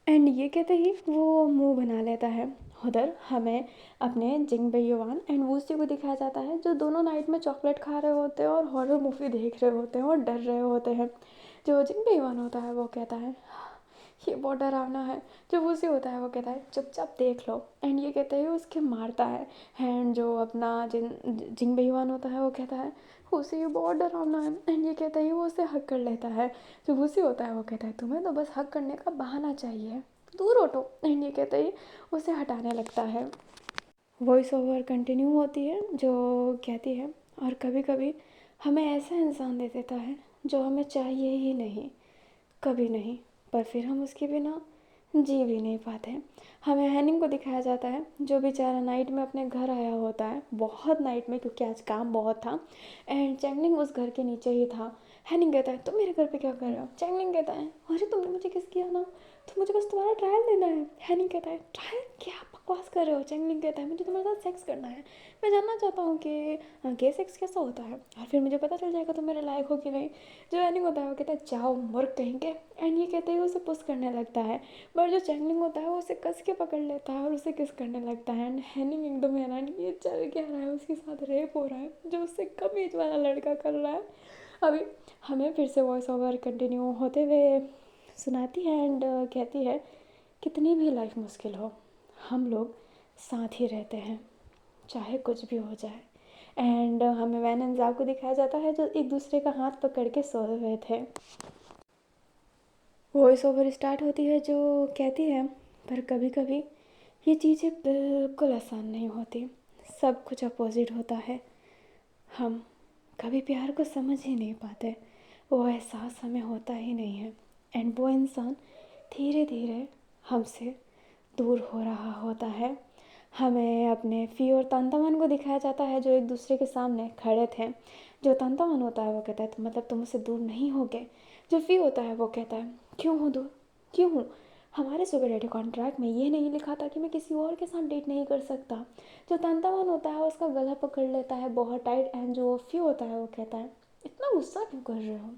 [SPEAKER 1] एंड ये कहते ही वो मुंह बना लेता है। उधर हमें अपने जिंग बेयुआन एंड वूसी को दिखाया जाता है जो दोनों नाइट में चॉकलेट खा रहे होते हैं और हॉरर मूवी देख रहे होते हैं और डर रहे होते हैं। जो जिंग बेयुआन होता है वो कहता है, ये बहुत डरावना है। जो वूसी होता है वो कहता है, चुपचाप देख लो। एंड ये कहते ही उसके मारता है। एंड जो अपना जिंग बेयुआन होता है वो कहता है, वूसी ये बहुत डरावना है। एंड ये कहते ही वो उसे हक कर लेता है। जो वूसी होता है वो कहता है, तुम्हें तो बस हक करने का बहाना चाहिए, दूर हटो। एंड ये कहते ही उसे हटाने लगता है। वॉइस ओवर कंटिन्यू होती है जो कहती है, और कभी कभी हमें ऐसा इंसान दे देता है जो हमें चाहिए ही नहीं, कभी नहीं, पर फिर हम उसके बिना जी भी नहीं पाते हैं। हमें हैनिंग को दिखाया जाता है जो बेचारा नाइट में अपने घर आया होता है, बहुत नाइट में क्योंकि आज काम बहुत था। एंड चैंगलिंग उस घर के नीचे ही था। हैनिंग कहता है, तुम मेरे घर पे क्या कर रहे हो? चैंगलिंग कहता है, अरे तुमने मुझे किस किया ना, तो मुझे बस तुम्हारा ट्रायल लेना है। हैनिंग कहता है, ट्रायल? क्या बकवास कर रहे हो? चैंगलिंग कहता है, मुझे तुम्हारे साथ सेक्स करना है, मैं जानना चाहता हूँ कि गे सेक्स कैसा होता है, और फिर मुझे पता चल जाएगा तुम मेरे लायक हो कि नहीं। जो हैनिंग होता है वो कहता है, जाओ मुर्ग कहेंगे। एंड ये कहते ही उसे पुश करने लगता है, पर जो चैंगलिंग होता है वो उसे कस के पकड़ लेता है और उसे किस करने लगता है। एंड हैनिंग एकदम हैरान, ये चल क्या रहा है, उसके साथ रेप हो रहा है जो उससे कम एज वाला लड़का कर रहा है। अभी हमें फिर से वॉइस ओवर कंटिन्यू होते हुए सुनाती है एंड कहती है, कितनी भी लाइफ मुश्किल हो हम लोग साथ ही रहते हैं, चाहे कुछ भी हो जाए। एंड हमें वैन एंड ज़ाओ को दिखाया जाता है जो एक दूसरे का हाथ पकड़ के सोए हुए थे। वॉइस ओवर स्टार्ट होती है जो कहती है, पर कभी कभी ये चीज़ें बिल्कुल आसान नहीं होती, सब कुछ अपोजिट होता है। हम कभी प्यार को समझ ही नहीं पाते, वो एहसास हमें होता ही नहीं है, एंड वो इंसान धीरे धीरे हमसे दूर हो रहा होता है। हमें अपने फ़ी और तंतावन को दिखाया जाता है जो एक दूसरे के सामने खड़े थे। जो तंतावन होता है वो कहता है, तो मतलब तुम मुझसे दूर नहीं होगे। जो फ़ी होता है वो कहता है, क्यों हूँ दूर, क्यों हूँ, हमारे सुगर डैडी कॉन्ट्रैक्ट में ये नहीं लिखा था कि मैं किसी और के साथ डेट नहीं कर सकता। जो तंतावन होता है उसका गला पकड़ लेता है बहुत टाइट, एंड जो फ़ी होता है वो कहता है, इतना गुस्सा क्यों कर रहे हो,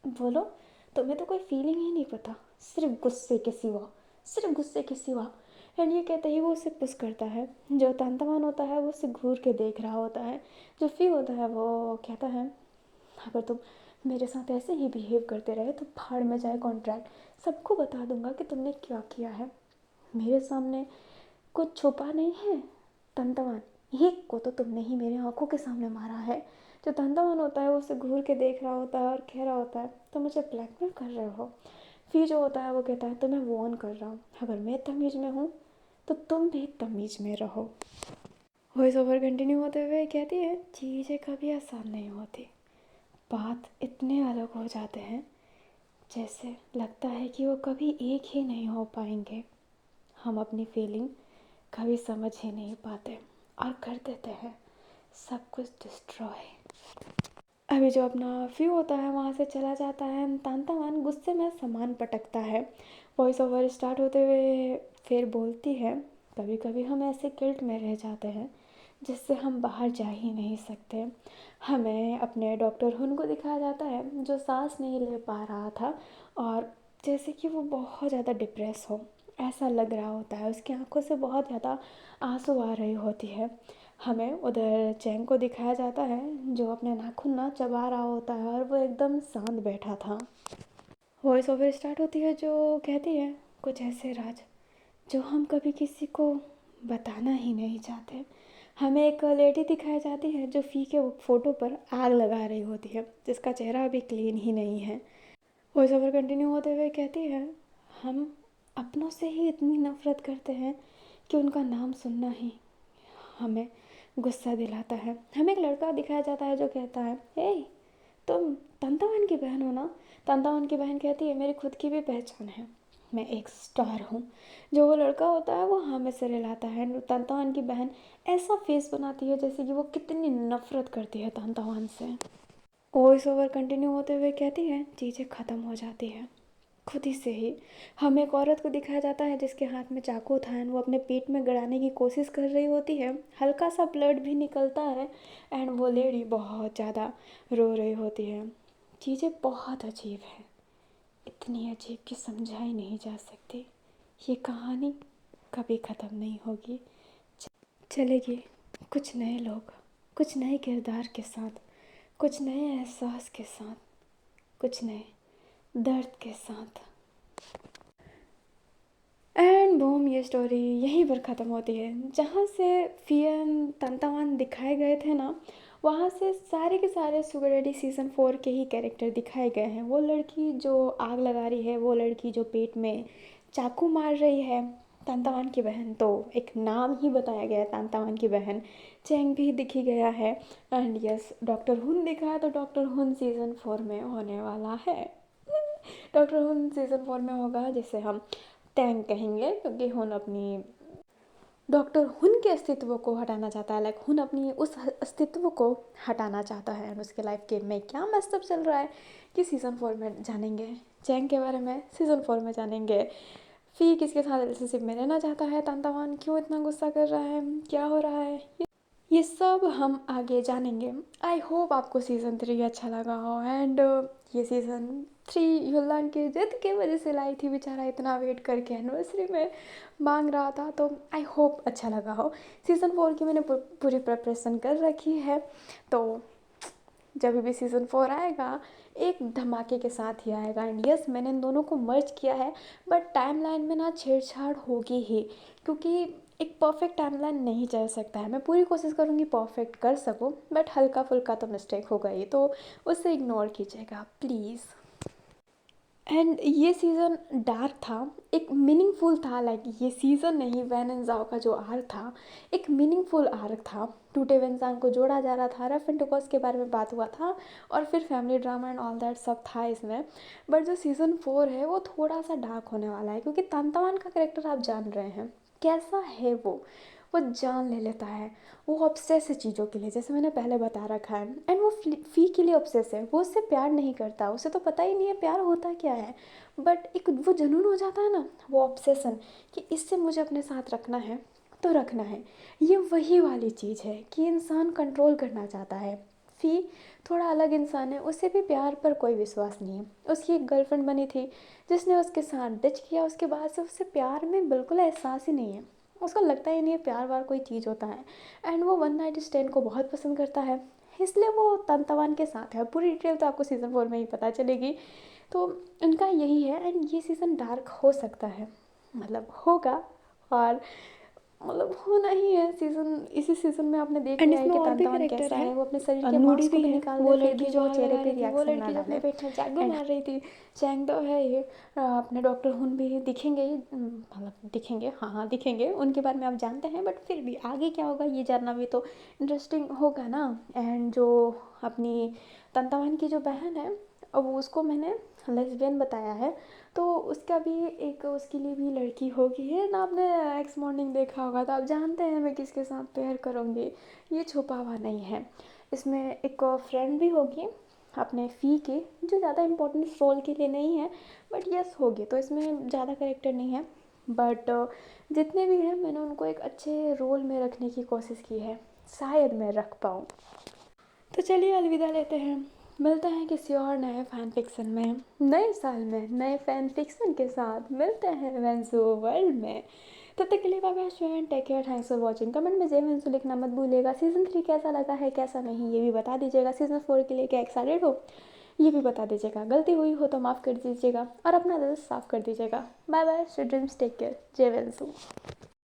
[SPEAKER 1] बोलो, तुम्हें तो कोई फीलिंग ही नहीं पता, सिर्फ गुस्से के सिवा, सिर्फ गुस्से के सिवा। एंड ये कहते ही वो उसे पुश करता है। जो तंतमान होता है वो उसे घूर के देख रहा होता है। जो फ़ी होता है वो कहता है, अगर तुम मेरे साथ ऐसे ही बिहेव करते रहे तो भाड़ में जाए कॉन्ट्रैक्ट, सबको बता दूंगा कि तुमने क्या किया है। मेरे सामने कुछ छुपा नहीं है तंतवन, एक को तो तुमने ही मेरे आंखों के सामने मारा है। जो तंतवन होता है वो उसे घूर के देख रहा होता है और कह रहा होता है, तुम मुझे ब्लैकमेल कर रहे हो। फिर जो होता है वो कहता है, तो मैं वार्न कर रहा हूँ, अगर मैं तमीज़ में हूँ तो तुम भी तमीज़ में रहो। वॉइस ओवर कंटिन्यू होते हुए कहती है, चीज़ें कभी आसान नहीं होती, बात इतने अलग हो जाते हैं जैसे लगता है कि वो कभी एक ही नहीं हो पाएंगे। हम अपनी फीलिंग कभी समझ ही नहीं पाते और कर देते हैं सब कुछ डिस्ट्रॉय। अभी जो अपना फ्यू होता है वहाँ से चला जाता है, तांतावान गुस्से में सामान पटकता है। वॉइस ओवर स्टार्ट होते हुए फिर बोलती है, कभी कभी हम ऐसे गिल्ट में रह जाते हैं जिससे हम बाहर जा ही नहीं सकते। हमें अपने डॉक्टर हुन को दिखाया जाता है जो सांस नहीं ले पा रहा था और जैसे कि वो बहुत ज़्यादा डिप्रेस हो ऐसा लग रहा होता है, उसकी आंखों से बहुत ज़्यादा आंसू आ रही होती है। हमें उधर चैंग को दिखाया जाता है जो अपने नाखून ना चबा रहा होता है और वो एकदम शांत बैठा था। वॉइस ओवर स्टार्ट होती है जो कहती है, कुछ ऐसे राज जो हम कभी किसी को बताना ही नहीं चाहते। हमें एक लेडी दिखाई जाती है जो फ़ी के फ़ोटो पर आग लगा रही होती है जिसका चेहरा अभी क्लीन ही नहीं है। वॉइस ओवर कंटिन्यू होते हुए कहती है, हम अपनों से ही इतनी नफ़रत करते हैं कि उनका नाम सुनना ही हमें गुस्सा दिलाता है। हमें एक लड़का दिखाया जाता है जो कहता है, ए तुम तंतावन की बहन हो ना। तंतावन की बहन कहती है, मेरी खुद की भी पहचान है, मैं एक स्टार हूँ। जो वो लड़का होता है वो हाँ में से रिलाता है। तंतावन की बहन ऐसा फेस बनाती है जैसे कि वो कितनी नफ़रत करती है तंतावन से। वॉइस ओवर कंटिन्यू होते हुए कहती है, चीज़ें ख़त्म हो जाती है खुद ही से ही। हमें एक औरत को दिखाया जाता है जिसके हाथ में चाकू था एंड वो अपने पेट में गड़ाने की कोशिश कर रही होती है। हल्का सा ब्लड भी निकलता है एंड वो लेडी बहुत ज़्यादा रो रही होती है। चीज़ें बहुत अजीब है, इतनी अजीब कि समझाई नहीं जा सकती। ये कहानी कभी ख़त्म नहीं होगी, चलेगी कुछ नए लोग, कुछ नए किरदार के साथ, कुछ नए एहसास के साथ, कुछ नए दर्द के साथ। एंड बूम, ये स्टोरी यहीं पर ख़त्म होती है। जहाँ से फियन तंतावान दिखाए गए थे ना, वहाँ से सारे के सारे सुगर डैडी सीज़न 4 के ही कैरेक्टर दिखाए गए हैं। वो लड़की जो आग लगा रही है, वो लड़की जो पेट में चाकू मार रही है, तंतावान की बहन, तो एक नाम ही बताया गया है तंतावान की बहन। चैंग भी दिखी गया है एंड यस डॉक्टर हुन दिखा है, तो डॉक्टर हुन सीज़न 4 में होने वाला है। डॉक्टर हुन सीज़न 4 में होगा जिसे हम टैंग कहेंगे, क्योंकि हुन अपनी डॉक्टर हुन के अस्तित्व को हटाना चाहता है। लाइक हुन अपनी उस अस्तित्व को हटाना चाहता है और उसके लाइफ के में क्या मस्तब चल रहा है कि सीज़न 4 में जानेंगे। चैंग के बारे में सीज़न 4 में जानेंगे। फ़ी किसके साथ रिलेशनशिप में रहना चाहता है, तंतावान क्यों इतना गुस्सा कर रहा है, क्या हो रहा है, ये सब हम आगे जानेंगे। आई होप आपको सीज़न 3 अच्छा लगा हो एंड ये सीज़न 3 युलान की जिद की वजह से लाई थी, बेचारा इतना वेट करके एनिवर्सरी में मांग रहा था, तो आई होप अच्छा लगा हो। सीज़न 4 की मैंने पूरी प्रिपरेशन कर रखी है, तो जब भी सीज़न 4 आएगा एक धमाके के साथ ही आएगा। एंड यस मैंने इन दोनों को मर्ज किया है, बट टाइमलाइन में ना छेड़छाड़ होगी ही, क्योंकि एक परफेक्ट टाइमलाइन नहीं चल सकता है। मैं पूरी कोशिश करूँगी परफेक्ट कर सकूँ, बट हल्का फुल्का तो मिस्टेक होगा ही, तो उसे इग्नोर कीजिएगा प्लीज़। एंड ये सीज़न डार्क था, एक मीनिंगफुल था। लाइक ये सीज़न नहीं, वैन एंड जाओ का जो आर्क था एक मीनिंगफुल आर्क था। टूटे हुए इंसान को जोड़ा जा रहा था, रफ एंड टुकर्स के बारे में बात हुआ था, और फिर family drama and all that सब था इसमें। बट जो सीज़न 4 है वो थोड़ा सा डार्क होने वाला है, क्योंकि तंतावन का करेक्टर आप जान रहे हैं कैसा है। वो जान ले लेता है, वो ऑब्सेस है चीज़ों के लिए, जैसे मैंने पहले बता रखा है। एंड वो फ़ी के लिए ऑब्सेस है, वो उससे प्यार नहीं करता, उसे तो पता ही नहीं है प्यार होता क्या है। बट एक वो जुनून हो जाता है ना, वो ऑब्सेसन, कि इससे मुझे अपने साथ रखना है तो रखना है। ये वही वाली चीज़ है कि इंसान कंट्रोल करना चाहता है। फ़ी थोड़ा अलग इंसान है, उसे भी प्यार पर कोई विश्वास नहीं है। उसकी एक गर्लफ्रेंड बनी थी जिसने उसके साथ डिच किया, उसके बाद से उसे प्यार में बिल्कुल एहसास ही नहीं है। उसको लगता ही नहीं है प्यार वार कोई चीज़ होता है। एंड वो वन नाइट स्टैंड को बहुत पसंद करता है, इसलिए वो तंतवान के साथ है। पूरी डिटेल तो आपको सीज़न 4 में ही पता चलेगी। तो इनका यही है। एंड ये सीज़न डार्क हो सकता है, मतलब होगा, और मतलब होना ही है। सीज़न इसी सीज़न में आपने देख
[SPEAKER 2] एंड
[SPEAKER 1] लिया है
[SPEAKER 2] इसमें
[SPEAKER 1] कि
[SPEAKER 2] और भी
[SPEAKER 1] तंतावन
[SPEAKER 2] करेक्टर
[SPEAKER 1] कैसा
[SPEAKER 2] है,
[SPEAKER 1] है। वो अपने शरीर के
[SPEAKER 2] नूडी
[SPEAKER 1] मांस को
[SPEAKER 2] भी
[SPEAKER 1] भी
[SPEAKER 2] है,
[SPEAKER 1] निकाल
[SPEAKER 2] वो
[SPEAKER 1] दे, फिर
[SPEAKER 2] लड़की
[SPEAKER 1] भी
[SPEAKER 2] जो
[SPEAKER 1] वो
[SPEAKER 2] आग
[SPEAKER 1] चेहरे
[SPEAKER 2] लगा
[SPEAKER 1] पे
[SPEAKER 2] रही थी, वो
[SPEAKER 1] रिएक्शन ना
[SPEAKER 2] लड़की जो अपने
[SPEAKER 1] डाले।
[SPEAKER 2] पेट में चाकू
[SPEAKER 1] एंड
[SPEAKER 2] मार रही थी।
[SPEAKER 1] चैंग दो है ये, अपने डॉक्टर हुन भी दिखेंगे ही, मतलब दिखेंगे, हाँ हाँ दिखेंगे, उनके बारे में आप जानते हैं। बट फिर भी आगे क्या होगा ये जानना भी तो इंटरेस्टिंग होगा ना। एंड जो अपनी तंतावन की जो बहन है, अब उसको मैंने लेस्बियन बताया है, तो उसका भी एक, उसके लिए भी लड़की होगी है ना। आपने एक्स मॉर्निंग देखा होगा तो आप जानते हैं मैं किसके साथ पेयर करूँगी, ये छुपा हुआ नहीं है। इसमें एक फ्रेंड भी होगी अपने फ़ी की, जो ज़्यादा इम्पोर्टेंट रोल के लिए नहीं है, बट यस होगी। तो इसमें ज़्यादा करेक्टर नहीं है, बट जितने भी हैं मैंने उनको एक अच्छे रोल में रखने की कोशिश की है, शायद मैं रख पाऊँ। तो चलिए अलविदा लेते हैं, मिलते हैं किसी और नए फ़ैन फिक्सन में, नए साल में नए फ़ैन फिक्सन के साथ मिलते हैं वेंसू वर्ल्ड में। तब तक के लिए bye bye, and take care, thanks for watching. Comment में जय वेंसू लिखना मत भूलिएगा। सीज़न 3 कैसा लगा है कैसा नहीं ये भी बता दीजिएगा। सीज़न 4 के लिए क्या एक्साइटेड हो ये भी बता दीजिएगा। गलती हुई हो तो माफ़ कर दीजिएगा और अपना दिल साफ़ कर दीजिएगा। Bye bye, sweet dreams, take care, जय वेंसू।